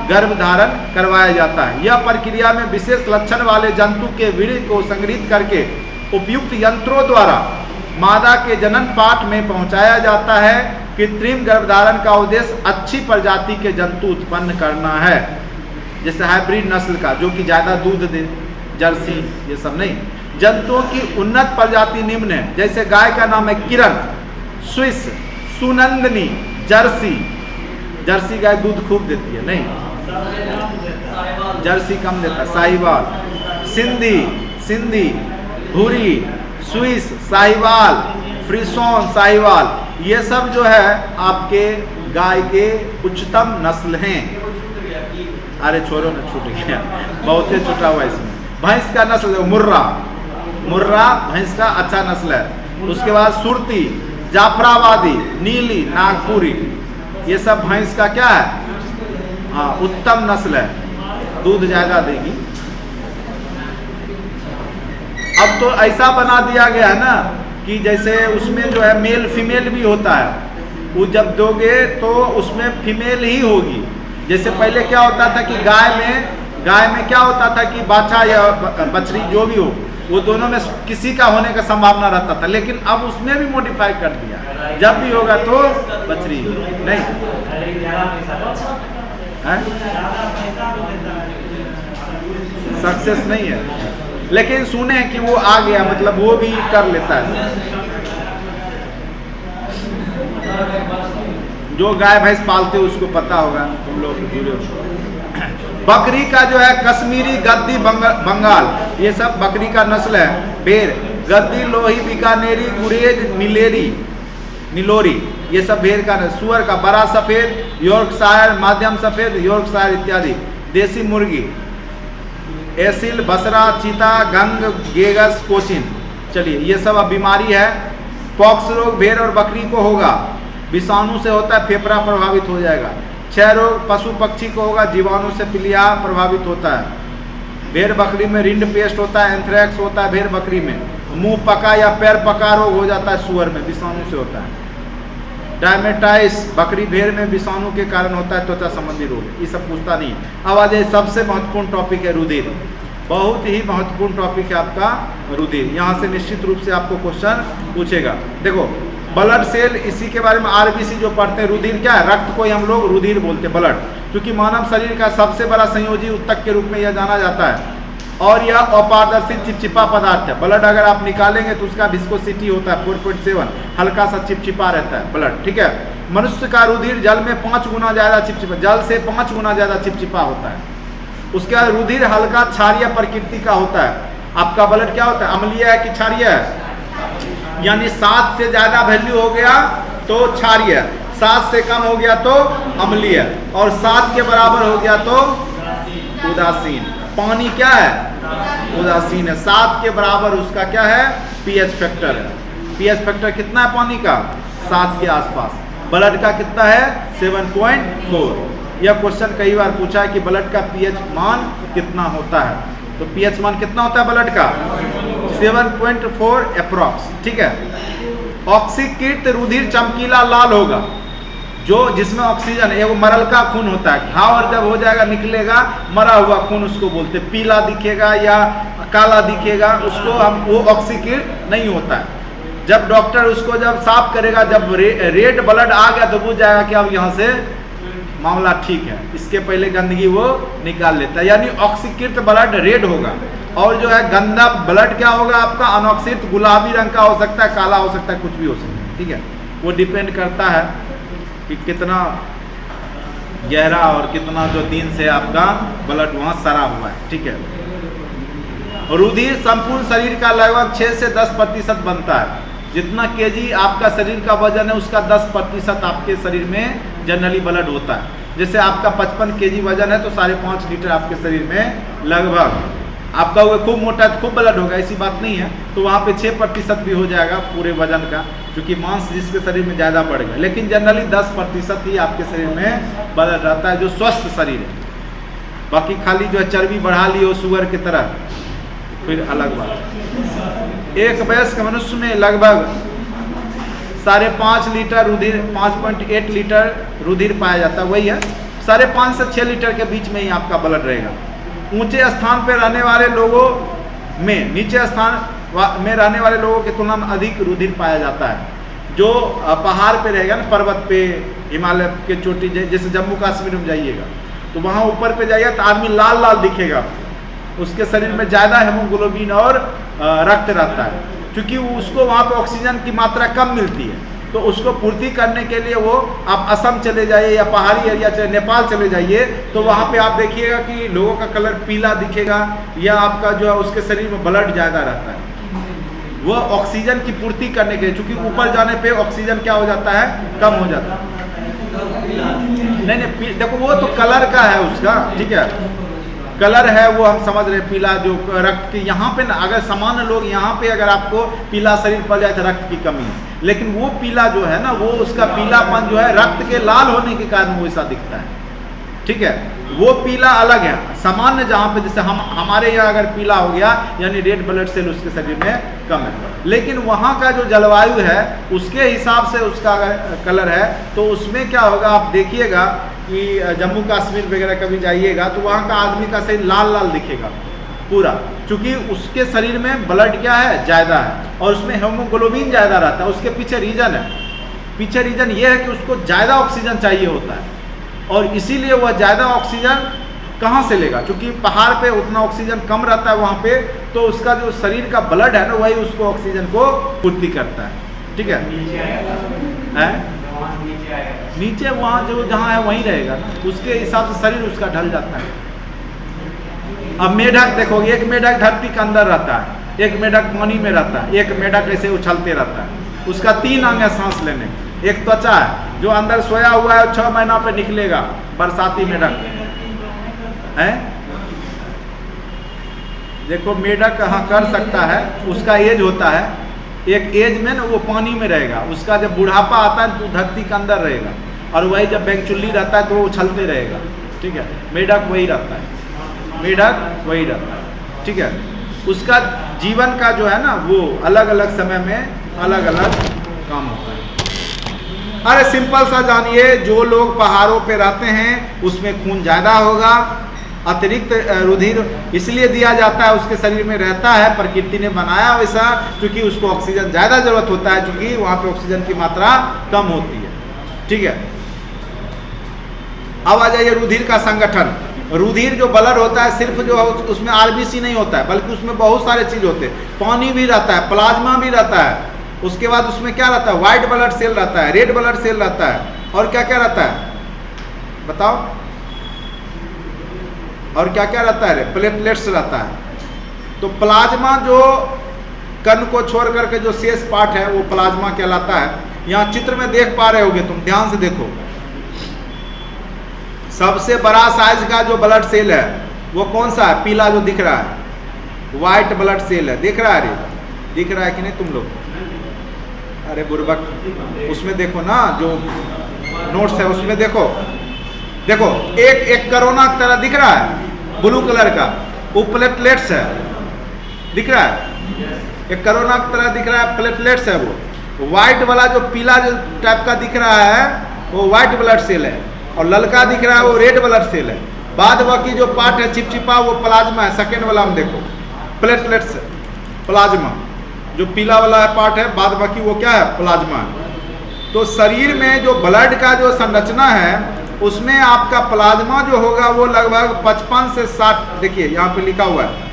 गर्भधारण करवाया जाता है। यह प्रक्रिया में विशेष लक्षण वाले जंतु के वीर्य को संग्रहित करके उपयुक्त यंत्रों द्वारा मादा के जनन पाट में पहुंचाया जाता है। कृत्रिम गर्भधारण का उद्देश्य अच्छी प्रजाति के जंतु उत्पन्न करना है, जैसे हाइब्रिड नस्ल का जो कि ज़्यादा दूध दे, जर्सी ये सब नहीं। जंतुओं की उन्नत प्रजाति निम्न है, जैसे गाय का नाम है किरण, स्विस, सुनंदनी, जर्सी। जर्सी गाय दूध खूब देती है, नहीं जर्सी कम देता है। साहिवाल, सिंधी, भूरी, स्विस साहिवाल, फ्रिसोन साहिवाल, ये सब जो है आपके गाय के उच्चतम नस्ल हैं। अरे छोड़ो ना, छूट गया, बहुत ही छूटा हुआ इसमें। भैंस का नस्ल मुर्रा भैंस का अच्छा नस्ल है। उसके बाद सुरती, जाफराबादी, नीली, नागपुरी, ये सब भैंस का क्या है, हाँ उत्तम नस्ल है, दूध ज़्यादा देगी। अब तो ऐसा बना दिया गया है ना कि जैसे उसमें जो है मेल फीमेल भी होता है, वो जब दोगे तो उसमें फीमेल ही होगी। जैसे पहले क्या होता था कि गाय में क्या होता था कि बाछा या बछड़ी जो भी हो, वो दोनों में किसी का होने का संभावना रहता था, लेकिन अब उसमें भी मॉडिफाई कर दिया, जब भी होगा तो बछड़ी नहीं है? सक्सेस नहीं है, लेकिन सुने कि वो आ गया, मतलब वो भी कर लेता है। जो गाय भैंस पालते हो उसको पता होगा, तुम लोग जुड़े हो। बकरी का जो है कश्मीरी, गद्दी, बंगाल, ये सब बकरी का नस्ल है। भेड़, गद्दी, लोही, बीकानेरी, गुरेज, नीलोरी, ये सब भेड़ का नस्ल। सुअर का बड़ा सफेद, यॉर्कशायर, माध्यम सफेद, यॉर्कशायर इत्यादि। देसी मुर्गी, एसिल, बसरा, चीता, गंग, गेगस, कोचिन। चलिए, ये सब अब बीमारी है। पॉक्स रोग भेड़ और बकरी को होगा, विषाणु से होता है, फेफड़ा प्रभावित हो जाएगा। क्षय रोग पशु पक्षी को होगा, जीवाणु से पीलिया प्रभावित होता है। भेड़ बकरी में रिंड पेस्ट होता है, एंथ्रेक्स होता है भेड़ बकरी में। मुंह पका या पैर पका रोग हो जाता है सुअर में, विषाणु से होता है। डायमेटाइस बकरी भेड़ में विषाणु के कारण होता है, त्वचा संबंधी रोग, ये सब पूछता नहीं। अब आज सबसे महत्वपूर्ण टॉपिक है रुधिर, बहुत ही महत्वपूर्ण टॉपिक है आपका रुधिर। यहाँ से निश्चित रूप से आपको क्वेश्चन पूछेगा। देखो, ब्लड सेल, इसी के बारे में आरबीसी जो पढ़ते हैं। रुधिर क्या है? रक्त को हम लोग रुधिर बोलते हैं, ब्लड, क्योंकि मानव शरीर का सबसे बड़ा संयोजी उत्तक के रूप में यह जाना जाता है, और यह अपारदर्शी चिपचिपा पदार्थ है। ब्लड अगर आप निकालेंगे तो उसका विस्कोसिटी होता है 4.7, हल्का सा चिपचिपा रहता है ब्लड, ठीक है। मनुष्य का रुधिर जल में 5 गुना ज्यादा चिपचिपा, जल से 5 गुना ज्यादा चिपचिपा होता है। उसके बाद रुधिर हल्का क्षारीय प्रकृति का होता है। आपका ब्लड क्या होता है? अम्लीय है कि क्षारीय है? यानी 7 से ज्यादा वैल्यू हो गया तो क्षारीय, 7 से कम हो गया तो अम्लीय, और 7 के बराबर हो गया तो उदासीन। पानी क्या है? उदासीन है। 7 के बराबर उसका क्या है? पीएच फैक्टर है। पीएच फैक्टर कितना है पानी का? 7 के आसपास। ब्लड का कितना है? 7.4। यह क्वेश्चन कई बार पूछा है कि ब्लड का पीएच मान कितना होता है, तो पीएच मान कितना होता है ब्लड का? 7.4 अप्रॉक्स, ठीक है। ऑक्सीकृत रुधिर चमकीला लाल होगा, जो जिसमें ऑक्सीजन है। वो मरल का खून होता है, घाव और जब हो जाएगा निकलेगा मरा हुआ खून, उसको बोलते हैं। पीला दिखेगा या काला दिखेगा, उसको हम, वो ऑक्सीकृत नहीं होता है। जब डॉक्टर उसको जब साफ करेगा, जब रेड ब्लड आ गया तो बुझ जाएगा कि अब यहाँ से मामला ठीक है। इसके पहले गंदगी वो निकाल लेता है, यानी ऑक्सीकृत ब्लड रेड होगा। और जो है गंदा ब्लड क्या होगा आपका? अनऑक्सीकृत गुलाबी रंग का हो सकता है, काला हो सकता है, कुछ भी हो सकता है, ठीक है। वो डिपेंड करता है कि कितना गहरा और कितना जो दिन से आपका ब्लड वहाँ सरा हुआ है, ठीक है। रुधिर संपूर्ण शरीर का लगभग 6 से 10% बनता है। जितना केजी आपका शरीर का वजन है, उसका 10% आपके शरीर में जनरली ब्लड होता है। जैसे आपका 55 केजी वजन है तो 5.5 लीटर आपके शरीर में लगभग। आपका वो खूब मोटा है तो खूब ब्लड होगा, ऐसी बात नहीं है, तो वहाँ पे 6% भी हो जाएगा पूरे वजन का, क्योंकि मांस जिसके शरीर में ज़्यादा बढ़ गया। लेकिन जनरली 10% ही आपके शरीर में ब्लड रहता है, जो स्वस्थ शरीर है। बाकी खाली जो है चर्बी बढ़ा ली हो शुगर की तरह, फिर अलग बात। एक वयस्क मनुष्य में लगभग 5.5 लीटर रुधिर, 5.8 लीटर रुधिर पाया जाता है। वही है 5.5 से 6 लीटर के बीच में ही आपका ब्लड रहेगा। ऊंचे स्थान पर रहने वाले लोगों में नीचे स्थान में रहने वाले लोगों की तुलना में अधिक रुधिर पाया जाता है। जो पहाड़ पे रहेगा ना, पर्वत पे, हिमालय के चोटी, जैसे जम्मू कश्मीर में जाइएगा तो वहाँ ऊपर पे जाइएगा तो आदमी लाल लाल दिखेगा, उसके शरीर में ज़्यादा हेमोग्लोबिन और रक्त रहता है, क्योंकि उसको वहाँ पे ऑक्सीजन की मात्रा कम मिलती है। तो उसको पूर्ति करने के लिए वो, आप असम चले जाइए या पहाड़ी एरिया चले, नेपाल चले जाइए, तो वहाँ पे आप देखिएगा कि लोगों का कलर पीला दिखेगा, या आपका जो है उसके शरीर में ब्लड ज़्यादा रहता है। वो ऑक्सीजन की पूर्ति करने के लिए, चूँकि ऊपर जाने पे ऑक्सीजन क्या हो जाता है? कम हो जाता है। नहीं, देखो वो तो कलर का है उसका, ठीक है, कलर है वो हम समझ रहे, पीला जो रक्त की। यहाँ पे ना, अगर सामान्य लोग यहाँ पे अगर आपको पीला शरीर पड़ जाए तो रक्त की कमी है, लेकिन वो पीला जो है ना, वो उसका पीलापन जो है रक्त के लाल होने के कारण वो ऐसा दिखता है, ठीक है। वो पीला अलग है। सामान्य जहाँ पे जैसे हमारे यहाँ अगर पीला हो गया यानी रेड ब्लड सेल उसके शरीर में कम है, लेकिन वहाँ का जो जलवायु है उसके हिसाब से उसका अगर कलर है तो उसमें क्या होगा, आप देखिएगा कि जम्मू कश्मीर वगैरह कभी जाइएगा तो वहाँ का आदमी का शरीर लाल लाल दिखेगा पूरा, क्योंकि उसके शरीर में ब्लड क्या है? ज़्यादा है, और उसमें हेमोग्लोबिन ज़्यादा रहता है। उसके पीछे रीज़न है, पीछे रीज़न ये है कि उसको ज़्यादा ऑक्सीजन चाहिए होता है, और इसीलिए वह ज़्यादा ऑक्सीजन कहाँ से लेगा? क्योंकि पहाड़ पे उतना ऑक्सीजन कम रहता है वहाँ पे, तो उसका जो शरीर का ब्लड है ना वही उसको ऑक्सीजन को पूर्ति करता है। ठीक है, नीचे वहाँ जो जहाँ है वहीं रहेगा ना, उसके हिसाब से शरीर उसका ढल जाता है। अब मेढक देखोगे, एक मेढक धरती के अंदर रहता है, एक मेढक पानी में रहता है, एक मेढक ऐसे उछलते रहता है। उसका 3 अंग है सांस लेने। एक त्वचा है जो अंदर सोया हुआ है, 6 महीना पे निकलेगा, बरसाती मेढक है। देखो मेढक कहाँ कर सकता है, उसका एज होता है, एक एज में ना वो पानी में रहेगा, उसका जब बुढ़ापा आता है तो धरती के अंदर रहेगा, और वही जब बैंगचुल्ली रहता है तो वो उछलते रहेगा। ठीक है, मेढक वही रहता है, मेढक वही रहता है। ठीक है, उसका जीवन का जो है ना वो अलग अलग समय में अलग अलग काम होता है। अरे सिंपल सा जानिए, जो लोग पहाड़ों पे रहते हैं उसमें खून ज़्यादा होगा, अतिरिक्त रुधिर इसलिए दिया जाता है, उसके शरीर में रहता है, प्रकृति ने बनाया वैसा, क्योंकि उसको ऑक्सीजन ज़्यादा जरूरत होता है, क्योंकि वहाँ पे ऑक्सीजन की मात्रा कम होती है। ठीक है, अब आ जाइए रुधिर का संगठन। रुधिर जो ब्लड होता है सिर्फ जो उसमें आरबीसी नहीं होता है, बल्कि उसमें बहुत सारे चीज़ होते हैं। पानी भी रहता है, प्लाज्मा भी रहता है, उसके बाद उसमें क्या रहता है, व्हाइट ब्लड सेल रहता है, रेड ब्लड सेल रहता है, और क्या क्या रहता है बताओ, और क्या क्या रहता है, प्लेटलेट्स रहता है। तो प्लाज्मा जो कण को छोड़ करके जो शेष पार्ट है वो प्लाज्मा कहलाता है। यहाँ चित्र में देख पा रहे होगे, तुम ध्यान से देखो, सबसे बड़ा साइज का जो ब्लड सेल है वो कौन सा है, पीला जो दिख रहा है, व्हाइट ब्लड सेल है, दिख रहा है? अरे दिख रहा है कि नहीं तुम लोग? अरे बुर्बक, उसमें देखो ना जो नोट्स है उसमें देखो, देखो एक कोरोना की तरह दिख रहा है ब्लू कलर का, वो प्लेटलेट्स है, दिख रहा है? एक कोरोना की तरह दिख रहा है, प्लेटलेट्स है वो। व्हाइट वाला जो पीला जो टाइप का दिख रहा है वो व्हाइट ब्लड सेल है, और ललका दिख रहा है वो रेड ब्लड सेल है। बाद बाकी जो पार्ट है चिपचिपा वो प्लाज्मा है। सेकेंड वाला हम देखो, प्लेटलेट्स प्लाज्मा, जो पीला वाला है पार्ट है, बाद बाकी वो क्या है, प्लाज्मा है। तो शरीर में जो ब्लड का जो संरचना है उसमें आपका प्लाज्मा जो होगा वो लगभग 55 से 60, देखिए यहाँ पे लिखा हुआ है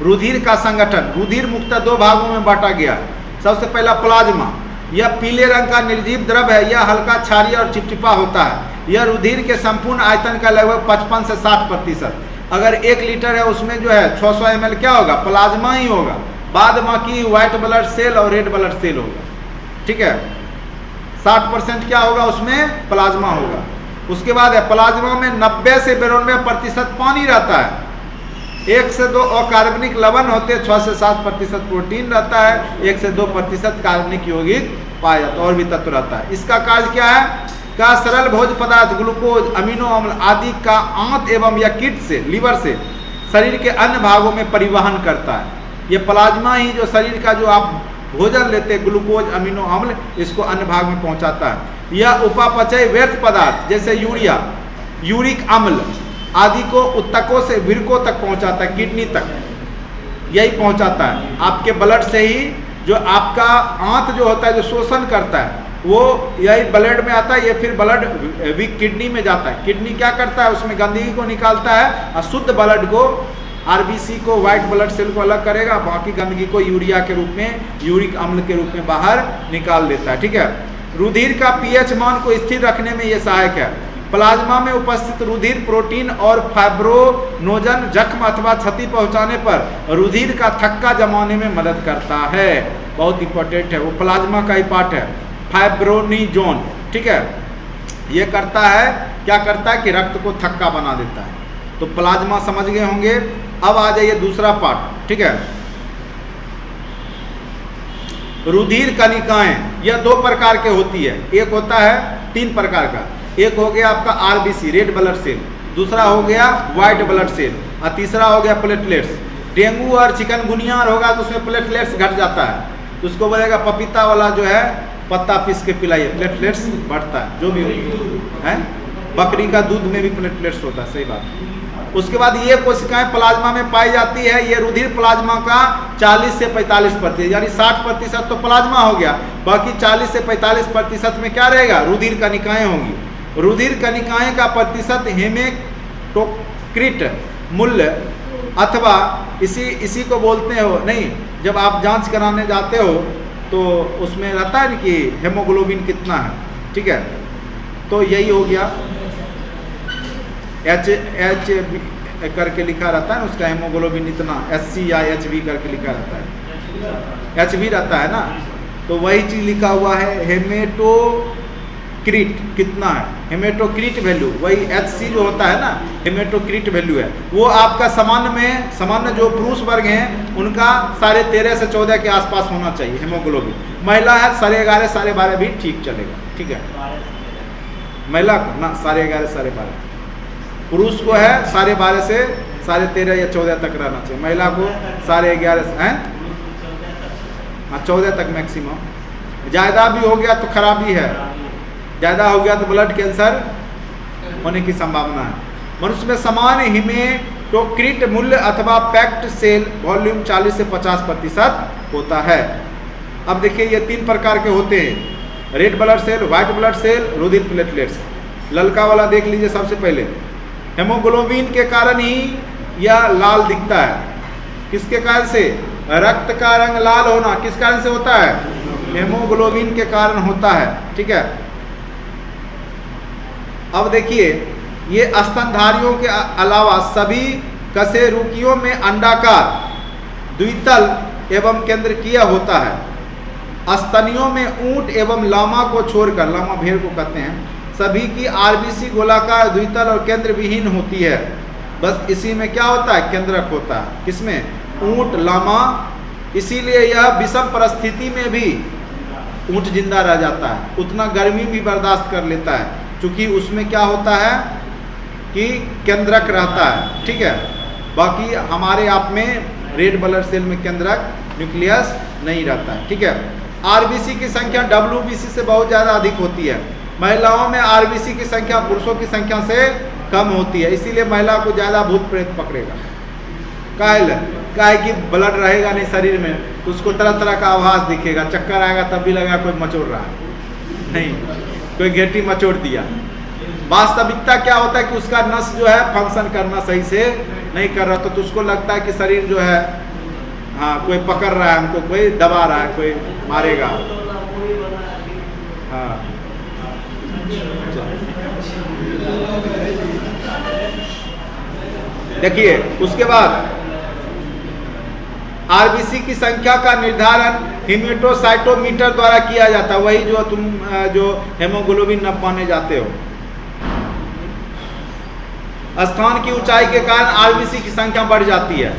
रुधिर का संगठन। रुधिर मुख्यतः 2 भागों में बांटा गया। सबसे पहला प्लाज्मा, यह पीले रंग का निर्जीव द्रव है, यह हल्का क्षारीय और चिपचिपा होता है। यह रुधिर के संपूर्ण आयतन का लगभग 55 से 60%। अगर 1 लीटर है उसमें जो है 600 ml क्या होगा, प्लाज्मा ही होगा। बाद बाकी व्हाइट ब्लड सेल और रेड ब्लड सेल होगा। ठीक है, 60% क्या होगा उसमें, प्लाज्मा होगा। उसके बाद है प्लाज्मा में 90 से 92% पानी रहता है, 1 से 2 अकार्बनिक लवण होते हैं, 6 से 7% प्रोटीन रहता है, 1 से 2% कार्बनिक यौगिक पाया जाता है, और भी तत्व रहता है। इसका कार्य क्या है, का सरल भोज्य पदार्थ ग्लूकोज, अमीनो अम्ल आदि का आंत एवं या कीट से, लीवर से शरीर के अन्य भागों में परिवहन करता है। ये प्लाज्मा ही जो शरीर का जो आप भोजन लेते हैं ग्लूकोज, अमीनो अम्ल, इसको अन्य भाग में पहुंचाता है। यह उपापचय व्यर्थ पदार्थ जैसे यूरिया, यूरिक अम्ल आदि को उत्तकों से विरकों तक पहुंचाता है, किडनी तक यही पहुंचाता है। आपके ब्लड से ही जो आपका आंत जो होता है जो शोषण करता है वो यही ब्लड में आता है, ये फिर ब्लड किडनी में जाता है। किडनी क्या करता है, उसमें गंदगी को निकालता है और शुद्ध ब्लड को, आरबीसी को, व्हाइट ब्लड सेल को अलग करेगा, बाकी गंदगी को यूरिया के रूप में, यूरिक अम्ल के रूप में बाहर निकाल देता है। ठीक है, रुधिर का पीएच मान को स्थिर रखने में यह सहायक है। प्लाज्मा में उपस्थित रुधिर प्रोटीन और फाइब्रोनोजन जख्म अथवा क्षति पहुंचाने पर रुधिर का थक्का जमाने में मदद करता है। बहुत इंपॉर्टेंट है, वो प्लाज्मा का ही पार्ट है, फाइब्रोनिजोन। ठीक है, ये करता है, क्या करता है कि रक्त को थक्का बना देता है। तो प्लाज्मा समझ गए होंगे। अब आ जाइए दूसरा पार्ट। ठीक है, रुधिर कणिकाएं, यह 2 प्रकार के होती है, एक होता है 3 प्रकार का। एक हो गया आपका आरबीसी, रेड ब्लड सेल, दूसरा हो गया व्हाइट ब्लड सेल, और तीसरा हो गया प्लेटलेट्स। डेंगू और चिकनगुनिया होगा तो उसमें प्लेटलेट्स घट जाता है, तो उसको बोलेगा पपीता वाला जो है पत्ता पीस के पिलाइए, प्लेटलेट्स बढ़ता है। जो भी है, बकरी का दूध में भी प्लेटलेट्स होता है, सही बात। उसके बाद ये कोशिकाएं प्लाज्मा में पाई जाती है। ये रुधिर प्लाज्मा का 40 से 45%, यानी 60% तो प्लाज्मा हो गया, बाकी 40 से 45% में क्या रहेगा, रुधिर कणिकाएं होंगी। रुधिर कणिकाएं का प्रतिशत हेमेटोक्रिट मूल्य अथवा इसी को बोलते हो नहीं, जब आप जांच कराने जाते हो तो उसमें रहता है ना कि हेमोग्लोबिन कितना है, ठीक है। तो यही हो गया, एच करके लिखा रहता है ना उसका, हेमोग्लोबिन इतना, HC या HB करके लिखा रहता है, HB रहता है ना, तो वही चीज़ लिखा हुआ है। हेमेटोक्रिट कितना है, हेमेटोक्रिट वैल्यू, वही HC जो होता है ना, हेमेटोक्रिट वैल्यू है, वो आपका सामान्य जो पुरुष वर्ग हैं उनका 13.5 से 14 के आसपास होना चाहिए हेमोग्लोबिन। महिला है 11.5 12.5 भी ठीक चलेगा, ठीक है। महिला को ना 11.5 12.5, पुरुष को है 12.5 से 13.5 या 14 तक रहना चाहिए, महिला को 11.5 है, हाँ 14 तक मैक्सिमम। ज़्यादा भी हो गया तो खराबी है, ज़्यादा हो गया तो ब्लड कैंसर होने की संभावना है। मनुष्य में सामान्य हेमेटोक्रिट मूल्य अथवा पैक्ड सेल वॉल्यूम 40 से 50% होता है। अब देखिए ये 3 प्रकार के होते हैं, red blood cell, white blood cell, रुधिर प्लेटलेट्स। ललका वाला देख लीजिए सबसे पहले, हेमोग्लोबिन के कारण ही यह लाल दिखता है। किसके कारण से? रक्त का रंग लाल होना किस कारण से होता है? हेमोग्लोबिन के कारण होता है, ठीक है। अब देखिए ये स्तनधारियों के अलावा सभी कशेरुकियों में अंडाकार, द्वितल एवं केंद्रकीय होता है। स्तनियों में ऊंट एवं लामा को छोड़कर, लामा भेड़ को कहते हैं, सभी की आरबीसी गोलाकार, द्वितल और केंद्र विहीन होती है। बस इसी में क्या होता है? केंद्रक होता है। किसमें? ऊंट, लामा। इसीलिए यह विषम परिस्थिति में भी ऊंट जिंदा रह जाता है, उतना गर्मी भी बर्दाश्त कर लेता है, क्योंकि उसमें क्या होता है कि केंद्रक रहता है, ठीक है। बाकी हमारे आप में रेड ब्लड सेल में केंद्रक, न्यूक्लियस नहीं रहता है, ठीक है। आरबीसी की संख्या डब्ल्यूबीसी से बहुत ज़्यादा अधिक होती है। महिलाओं में आरबीसी की संख्या पुरुषों की संख्या से कम होती है, इसीलिए महिला को ज़्यादा भूत प्रेत पकड़ेगा। काहे कि ब्लड रहेगा नहीं शरीर में, तो उसको तरह तरह का आभास दिखेगा, चक्कर आएगा तब भी लगेगा कोई मचोड़ रहा है, नहीं कोई घेटी मचोड़ दिया। वास्तविकता क्या होता है कि उसका नस जो है फंक्शन करना सही से नहीं कर रहा, तो उसको लगता है कि शरीर जो है, हाँ कोई पकड़ रहा है हमको, कोई दबा रहा है, कोई मारेगा। हाँ देखिए उसके बाद आरबीसी की संख्या का निर्धारण हेमेटोसाइटोमीटर द्वारा किया जाता है, वही जो तुम जो हेमोग्लोबिन नापने जाते हो। स्थान की ऊंचाई के कारण आरबीसी की संख्या बढ़ जाती है।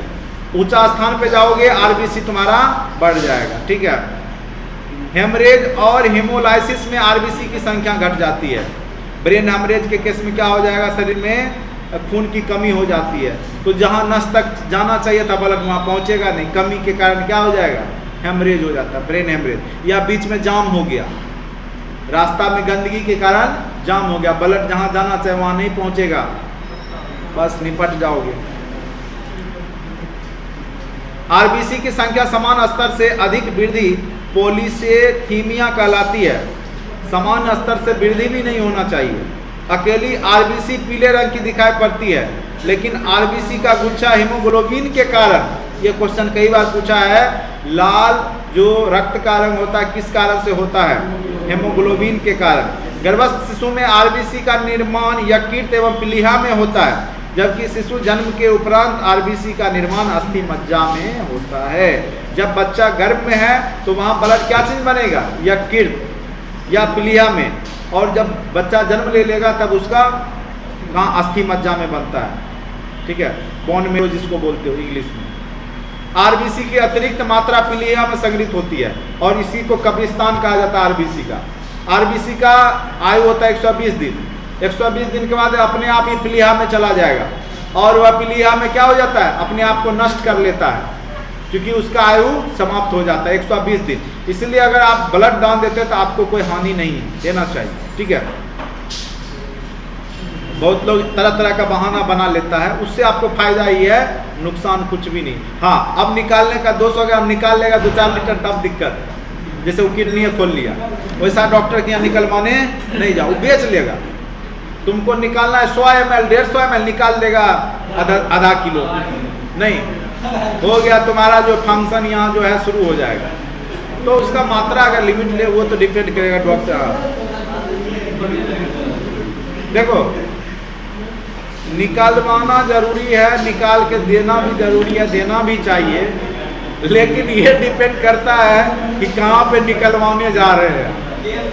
ऊंचा स्थान पे जाओगे आरबीसी तुम्हारा बढ़ जाएगा, ठीक है। हेमरेज और हेमोलाइसिस में आरबीसी की संख्या घट जाती है। ब्रेन हेमरेज के केस में क्या हो जाएगा? शरीर में खून की कमी हो जाती है, तो जहां नस तक जाना चाहिए था ब्लड वहां पहुंचेगा नहीं, कमी के कारण क्या हो जाएगा? हेमरेज हो जाता है, ब्रेन हेमरेज। या बीच में जाम हो गया, रास्ता में गंदगी के कारण जाम हो गया, ब्लड जहां जाना चाहिए वहां नहीं पहुंचेगा, बस निपट जाओगे। आरबीसी की संख्या समान स्तर से अधिक वृद्धि पॉलीसेथीमिया कहलाती है। समान स्तर से वृद्धि भी नहीं होना चाहिए। अकेली आरबीसी पीले रंग की दिखाई पड़ती है, लेकिन आरबीसी का गुच्छा हेमोग्लोबिन के कारण, ये क्वेश्चन कई बार पूछा है, लाल जो रक्त का रंग होता है किस कारण से होता है? हेमोग्लोबिन के कारण। गर्भस्थ शिशु में आरबीसी का निर्माण यकृत एवं प्लीहा में होता है, जबकि शिशु जन्म के उपरांत आरबीसी का निर्माण अस्थि मज्जा में होता है। जब बच्चा गर्भ में है तो वहाँ ब्लड क्या चीज बनेगा? यकृत या प्लीहा में, और जब बच्चा जन्म ले लेगा तब उसका कहाँ? अस्थि मज्जा में बनता है, ठीक है, बोन मेरो जिसको बोलते हो इंग्लिश में। आरबीसी की अतिरिक्त मात्रा प्लीहा में संग्रहित होती है, और इसी को कब्रिस्तान कहा जाता है आरबीसी का। आरबीसी का आयु होता है 120 दिन। 120 दिन के बाद अपने आप ही प्लीहा में चला जाएगा, और वह प्लीहा में क्या हो जाता है? अपने आप को नष्ट कर लेता है, क्योंकि उसका आयु समाप्त हो जाता है 120 दिन। इसलिए अगर आप ब्लड दान देते हैं तो आपको कोई हानि नहीं देना चाहिए, ठीक है। बहुत लोग तरह तरह का बहाना बना लेता है, उससे आपको फायदा ही है, नुकसान कुछ भी नहीं। हाँ, अब निकालने का दोष हो गया, अब निकाल लेगा 2-4 लीटर तब दिक्कत। जैसे वो किडनी खोल लिया, वैसा डॉक्टर के यहाँ निकलवाने नहीं जाओ, बेच लेगा, तुमको निकालना है 100 ml 150 ml निकाल देगा आधा किलो, नहीं हो गया तुम्हारा जो फंक्शन यहाँ जो है शुरू हो जाएगा। तो उसका मात्रा अगर लिमिट ले वो तो डिपेंड करेगा डॉक्टर। देखो निकालवाना जरूरी है, निकाल के देना भी जरूरी है, देना भी चाहिए, लेकिन ये डिपेंड करता है कि कहाँ पे निकलवाने जा रहे हैं।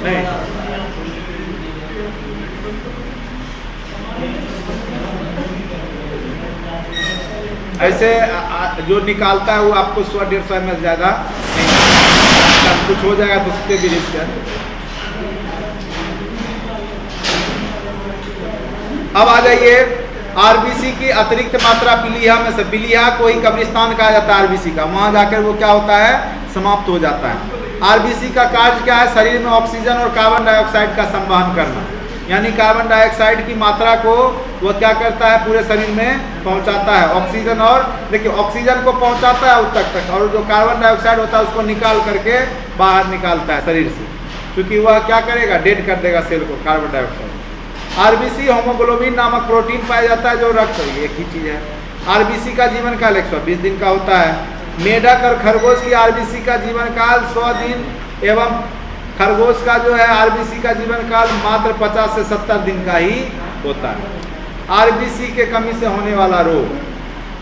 नहीं ऐसे जो निकालता है वो आपको 100-150 ml ज़्यादा नहीं, कुछ हो जाएगा तो उसके भी रिस्क है। अब आ जाइए आरबीसी की अतिरिक्त मात्रा पीलिया में से। पीलिया कोई कब्रिस्तान कहा जाता है आरबीसी का, वहां जाकर वो क्या होता है, समाप्त हो जाता है। आरबीसी का कार्य क्या है, शरीर में ऑक्सीजन और कार्बन डाइऑक्साइड का संवहन करना, यानी कार्बन डाइऑक्साइड की मात्रा को वो क्या करता है, पूरे शरीर में पहुंचाता है। ऑक्सीजन और देखिए ऑक्सीजन को पहुंचाता है उत्तक तक, और जो कार्बन डाइऑक्साइड होता है उसको निकाल करके बाहर निकालता है शरीर से, क्योंकि वह क्या करेगा, डेड कर देगा सेल को कार्बन डाइऑक्साइड। आरबीसी होमोग्लोबिन नामक प्रोटीन पाया जाता है जो रक्त, एक ही चीज है। आरबीसी का जीवन काल 120 दिन का होता है। मेढक और खरगोश की आरबीसी का जीवन काल 100 दिन एवं खरगोश का जो है आरबीसी का जीवन काल मात्र 50 से 70 दिन का ही होता है। आरबीसी के कमी से होने वाला रोग,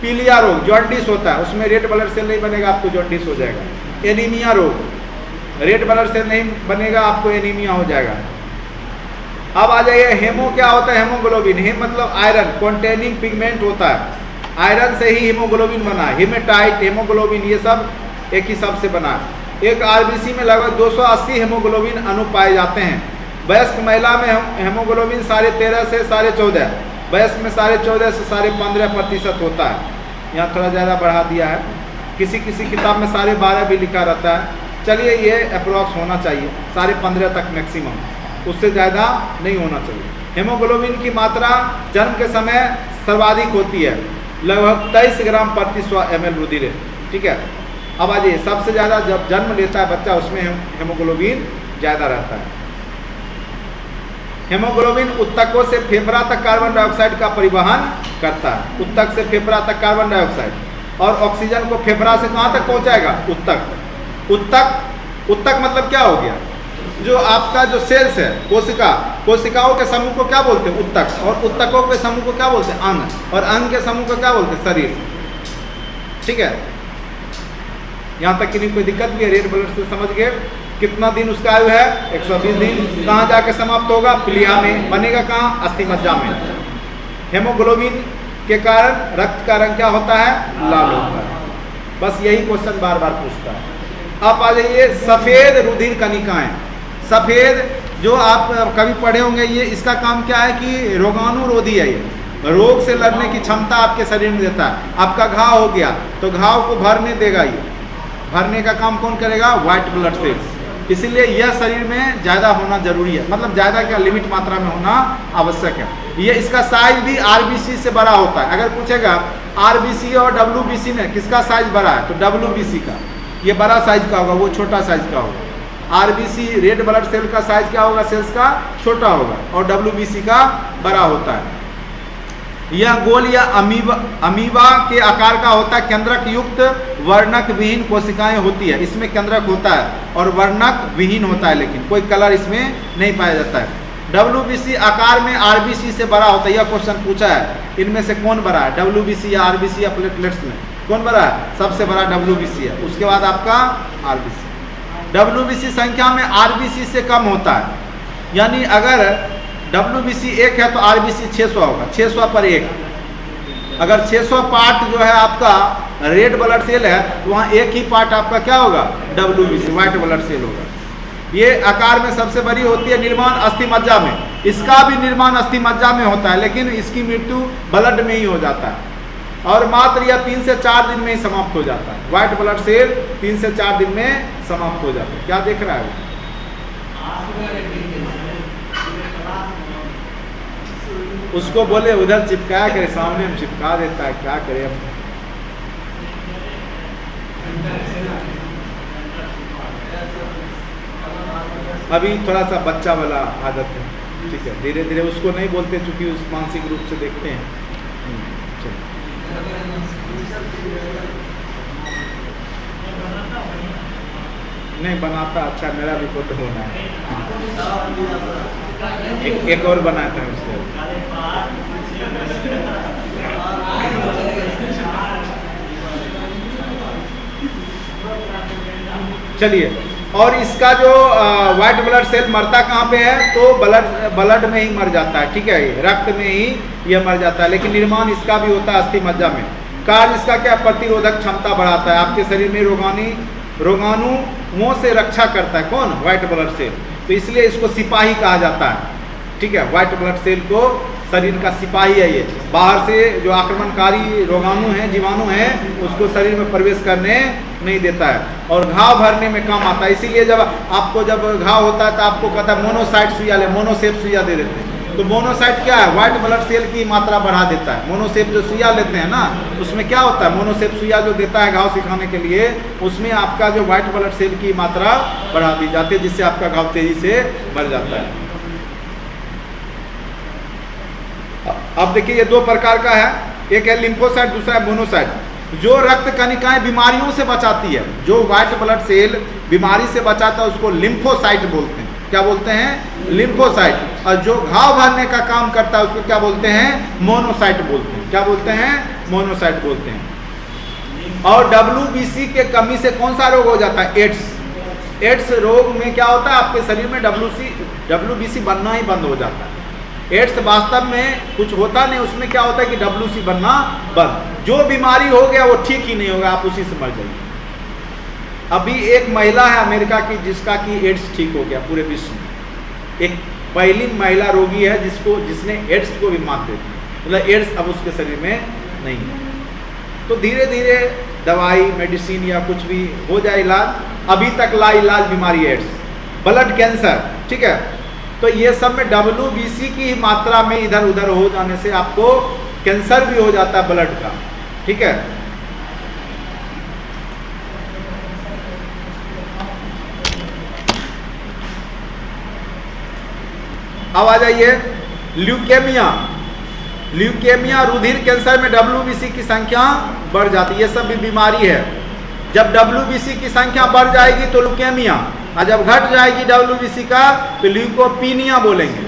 पीलिया रोग, जॉन्डिस होता है, उसमें रेड ब्लड सेल नहीं बनेगा, आपको जॉन्डिस हो जाएगा। एनीमिया रोग, रेड ब्लड सेल नहीं बनेगा, आपको एनीमिया हो जाएगा। अब आ जाइए हेमो, क्या होता है, हेमोग्लोबिन। हेम मतलब आयरन कंटेनिंग पिगमेंट होता है, आयरन से ही हीमोग्लोबिन बना है। हेमेटाइट, हेमोग्लोबिन ये सब एक ही सब से बना है। एक आरबीसी में लगभग 280 हेमोग्लोबिन अणु पाए जाते हैं। वयस्क महिला में हेमोग्लोबिन 13.5 से 14.5, वयस्क में 14.5 से 15.5% होता है। यहाँ थोड़ा ज़्यादा बढ़ा दिया है, किसी किसी किताब में 12.5 भी लिखा रहता है। चलिए ये अप्रोक्स होना चाहिए 15.5 तक मैक्सिमम, उससे ज़्यादा नहीं होना चाहिए। हेमोग्लोबिन की मात्रा जन्म के समय सर्वाधिक होती है, लगभग 23 ग्राम प्रति 100 ml रुधिर, ठीक है। अब आ जाइए सबसे ज़्यादा जब जन्म लेता है बच्चा उसमें हेमोग्लोबिन ज़्यादा रहता है। हेमोग्लोबिन उत्तकों से फेफड़ा तक कार्बन डाइऑक्साइड का परिवहन करता है, उत्तक से फेफड़ा तक कार्बन डाइऑक्साइड, और ऑक्सीजन को फेफड़ा से कहाँ तक पहुँचाएगा, उत्तक। उत्तक मतलब क्या हो गया, जो आपका जो सेल्स है, कोशिकाओं के समूह को क्या बोलते हैं, उत्तक, और उत्तकों के समूह को क्या बोलते हैं, अंग, और अंग के समूह को क्या बोलते हैं, शरीर, ठीक है। यहाँ तक कि नहीं कोई दिक्कत भी है, रेड ब्लड सेल समझ गए। कितना दिन उसका आयु है, 120 दिन। कहाँ जाके समाप्त होगा, पीलिया में, बनेगा कहाँ, अस्थि मज्जा में। हेमोग्लोबिन के कारण रक्त का रंग क्या होता है, लाल होता है। बस यही क्वेश्चन बार बार पूछता है। अब आ जाइए सफेद रुधिर कणिकाएं। सफेद जो आप कभी पढ़े होंगे, ये इसका काम क्या है कि रोगाणुरोधी है, ये रोग से लड़ने की क्षमता आपके शरीर में देता है। आपका घाव हो गया तो घाव को भरने देगा, ये भरने का काम कौन करेगा, व्हाइट ब्लड सेल्स। इसीलिए यह शरीर में ज़्यादा होना जरूरी है, मतलब ज़्यादा क्या, लिमिट मात्रा में होना आवश्यक है। ये इसका साइज भी आरबीसी से बड़ा होता है। अगर पूछेगा आरबीसी और डब्ल्यूबीसी में किसका साइज बड़ा है, तो डब्ल्यूबीसी का ये बड़ा साइज का होगा, वो छोटा साइज का होगा। आरबीसी रेड ब्लड सेल का साइज क्या होगा, सेल्स का छोटा होगा, और डब्ल्यूबीसी का बड़ा होता है। यह गोल या अमीबा के आकार का होता है। केंद्रक युक्त वर्णक विहीन कोशिकाएं होती है, इसमें केंद्रक होता है और वर्णक विहीन होता है, लेकिन कोई कलर इसमें नहीं पाया जाता है। डब्ल्यूबीसी आकार में आरबीसी से बड़ा होता है। यह क्वेश्चन पूछा है, इनमें से कौन बड़ा है, डब्ल्यूबीसी या आरबीसी या प्लेटलेट्स में कौन बड़ा है, सबसे बड़ा डब्ल्यूबीसी है, उसके बाद आपका आरबीसी। डब्ल्यूबीसी संख्या में आरबीसी से कम होता है, यानी अगर डब्ल्यूबीसी 1 है तो आरबीसी 600 होगा, 600 पर 1। अगर 600 पार्ट जो है आपका रेड ब्लड सेल है तो वहाँ एक ही पार्ट आपका क्या होगा, डब्ल्यूबीसी व्हाइट ब्लड सेल होगा। ये आकार में सबसे बड़ी होती है। निर्माण अस्थि मज्जा में, इसका भी निर्माण अस्थि मज्जा में होता है, लेकिन इसकी मृत्यु ब्लड में ही हो जाता है, और मात्र यह 3 से 4 दिन में ही समाप्त हो जाता है। व्हाइट ब्लड सेल 3 से 4 दिन में समाप्त हो जाता है। क्या देख रहा है, उसको बोले उधर चिपकाया करे, सामने में चिपका देता है, क्या करे अब। अभी थोड़ा सा बच्चा वाला आदत है। ठीक है, धीरे धीरे उसको नहीं बोलते चूंकि उस मानसिक रूप से देखते हैं। चलिए। नहीं बनाता, अच्छा मेरा भी फोटो होना है। एक और बनाया था उससे। चलिए, और इसका जो व्हाइट ब्लड सेल मरता कहाँ पे है, तो ब्लड में ही मर जाता है, ठीक है, रक्त में ही यह मर जाता है, लेकिन निर्माण इसका भी होता है अस्थि मज्जा में। कार्य इसका क्या, प्रतिरोधक क्षमता बढ़ाता है, आपके शरीर में रोगाणुओं से रक्षा करता है। कौन? White blood cell. तो इसलिए इसको सिपाही कहा जाता है, ठीक है, व्हाइट ब्लड सेल को शरीर का सिपाही है ये। बाहर से जो आक्रमणकारी रोगाणु हैं, जीवाणु हैं, उसको शरीर में प्रवेश करने नहीं देता है और घाव भरने में काम आता है। इसीलिए जब घाव होता है तो आपको कहता है मोनोसाइट सुइया ले, मोनोसेप सुइया दे देते हैं। तो मोनोसाइट क्या है, व्हाइट ब्लड सेल की मात्रा बढ़ा देता है। मोनोसेप जो सुइया लेते हैं ना, उसमें क्या होता है, मोनोसेप सुइया जो देता है घाव सिखाने के लिए, उसमें आपका जो व्हाइट ब्लड सेल की मात्रा बढ़ा दी जाती है, जिससे आपका घाव तेजी से मर जाता है। अब देखिए ये दो प्रकार का है, एक है लिम्फोसाइट, दूसरा है मोनोसाइट। जो रक्त कणिकाएं बीमारियों से बचाती है, जो व्हाइट ब्लड सेल बीमारी से बचाता है, उसको लिम्फोसाइट बोलते हैं। क्या बोलते हैं? लिम्फोसाइट। और जो घाव भरने का काम करता है उसको क्या बोलते हैं? मोनोसाइट बोलते हैं। क्या बोलते हैं? मोनोसाइट बोलते हैं। और WBC के कमी से कौन सा रोग हो जाता है? एड्स। एड्स रोग में क्या होता है, आपके शरीर में WBC बनना ही बंद हो जाता है। एड्स वास्तव में कुछ होता नहीं, उसमें क्या होता है कि WBC बनना बंद। जो बीमारी हो गया वो ठीक ही नहीं होगा, आप उसी से मर जाइए। अभी एक महिला है अमेरिका की जिसका कि एड्स ठीक हो गया पूरे विश्व में। एक पहली महिला रोगी है जिसने एड्स को भी मात दे दी, मतलब एड्स अब उसके शरीर में नहीं है। तो धीरे धीरे दवाई मेडिसिन या कुछ भी हो जाए इलाज, अभी तक लाइलाज बीमारी एड्स। ब्लड कैंसर, ठीक है, तो ये सब में WBC की मात्रा में इधर उधर हो जाने से आपको कैंसर भी हो जाता है ब्लड का, ठीक है। अब आ जाइए ल्यूकेमिया। ल्यूकेमिया रुधिर कैंसर में WBC की संख्या बढ़ जाती है, ये सब भी बीमारी है। जब WBC की संख्या बढ़ जाएगी तो ल्यूकेमिया, और जब घट जाएगी WBC का तो ल्यूकोपीनिया बोलेंगे।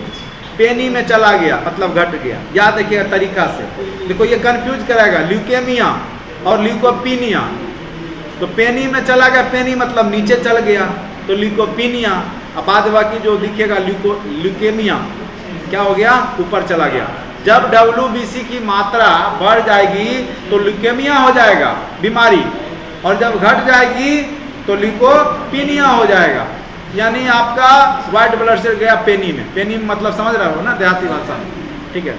पेनी में चला गया मतलब घट गया। याद रखिएगा तरीका से, देखो ये कंफ्यूज कराएगा ल्यूकेमिया और ल्यूकोपीनिया। तो पेनी में चला गया, पेनी मतलब नीचे चल गया, तो ल्यूकोपीनिया। अब बाद बाकी जो दिखेगा ल्यूकेमिया क्या हो गया, ऊपर चला गया। जब WBC की मात्रा बढ़ जाएगी तो ल्यूकेमिया हो जाएगा बीमारी, और जब घट जाएगी तो ल्यूकोपीनिया हो जाएगा। यानी आपका व्हाइट ब्लड सेल गया पेनी में। पेनी में मतलब समझ रहे हो ना देहाती भाषा में, ठीक है।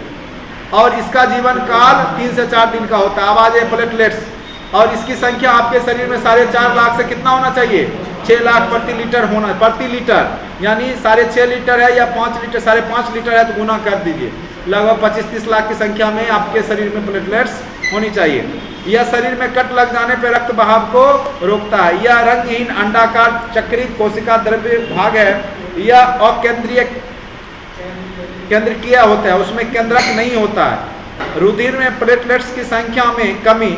और इसका जीवन काल 3 से 4 दिन का होता है। अब आ जाए प्लेटलेट्स, और इसकी संख्या आपके शरीर में 4.5 लाख से कितना होना चाहिए, 6 लाख प्रति लीटर होना, प्रति लीटर यानी 6.5 लीटर है या 5 लीटर, 5.5 लीटर है तो गुना कर दीजिए, लगभग 25-30 लाख की संख्या में आपके शरीर में प्लेटलेट्स होनी चाहिए। यह शरीर में कट लग जाने पर रक्त बहाव को रोकता है। यह रंगहीन अंडाकार चक्रीय कोशिका द्रव्य भाग है। यह अकेंद्रीय केंद्रकीय होता है, उसमें केंद्रक नहीं होता है। रुधिर में प्लेटलेट्स की संख्या में कमी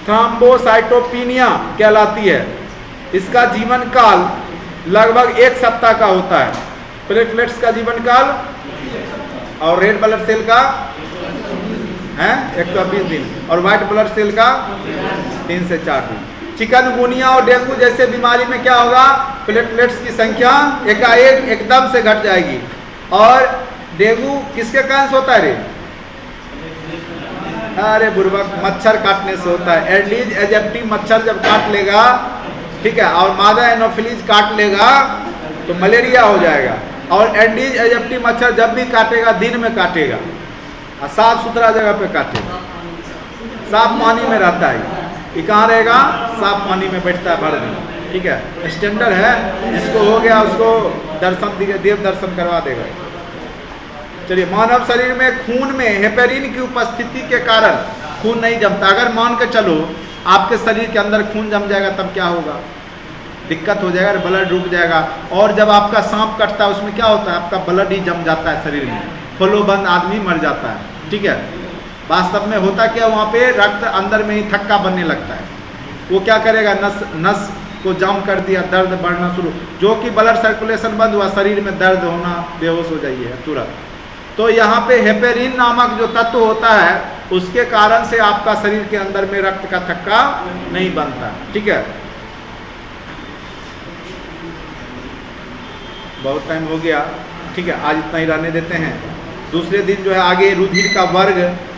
थ्रोम्बोसाइटोपिनिया कहलाती है। इसका जीवन काल लगभग 1 सप्ताह का होता है, प्लेटलेट्स का जीवन काल। और रेड ब्लड सेल का है 120 दिन, और व्हाइट ब्लड सेल का 3 से 4 दिन। चिकनगुनिया और डेंगू जैसे बीमारी में क्या होगा, प्लेटलेट्स की संख्या एकाएक एकदम से घट जाएगी। और डेंगू किसके कारण से होता है रे? अरे बुर्बक, मच्छर काटने से होता है। एडिज एजिप्टी मच्छर जब काट लेगा, ठीक है, और मादा एनोफिलीज काट लेगा तो मलेरिया हो जाएगा। और एडिज एजिप्टी मच्छर जब भी काटेगा दिन में काटेगा, और साफ सुथरा जगह पे काटेगा, साफ पानी में रहता है। ये कहाँ रहेगा? साफ पानी में बैठता है भर दिन, ठीक है। स्टैंडर्ड है, जिसको हो गया उसको दर्शन देव दर्शन करवा देगा। चलिए, मानव शरीर में खून में हेपेरिन की उपस्थिति के कारण खून नहीं जमता। अगर मान के चलो आपके शरीर के अंदर खून जम जाएगा तब क्या होगा? दिक्कत हो जाएगा, ब्लड रुक जाएगा। और जब आपका सांप कटता है उसमें क्या होता है, आपका ब्लड ही जम जाता है शरीर में, फ्लो बंद, आदमी मर जाता है। ठीक है, वास्तव में होता क्या, वहाँ पे रक्त अंदर में ही थक्का बनने लगता है, वो क्या करेगा, नस को जाम कर दिया, दर्द बढ़ना शुरू, जो कि ब्लड सर्कुलेशन बंद हुआ, शरीर में दर्द होना, बेहोश हो जाइए तुरंत। तो यहाँ पे हेपेरिन नामक जो तत्व होता है उसके कारण से आपका शरीर के अंदर में रक्त का थक्का नहीं बनता। ठीक है, बहुत टाइम हो गया, ठीक है, आज इतना ही रहने देते हैं। दूसरे दिन जो है आगे रुधिर का वर्ग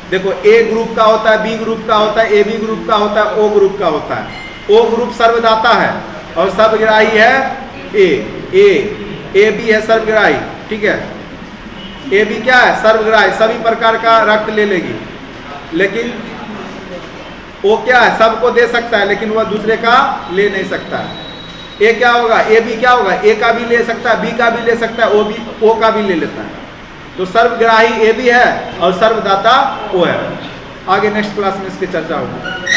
देखो, ए ग्रुप का होता है, बी ग्रुप का होता है, ए बी ग्रुप का होता है, ओ ग्रुप का होता है। ओ ग्रुप सर्वदाता है और सर्वग्राही है ए बी है सर्वग्राही। ठीक है, ए बी क्या है, सर्वग्राही, सभी प्रकार का रक्त ले लेगी, लेकिन ओ क्या है, सबको दे सकता है लेकिन वह दूसरे का ले नहीं सकता है। ए क्या होगा, ए बी क्या होगा, ए का भी ले सकता है, बी का भी ले सकता है, ओ का भी ले लेता है। तो सर्वग्राही ए बी है और सर्वदाता ओ है। आगे नेक्स्ट क्लास में इसकी चर्चा होगी।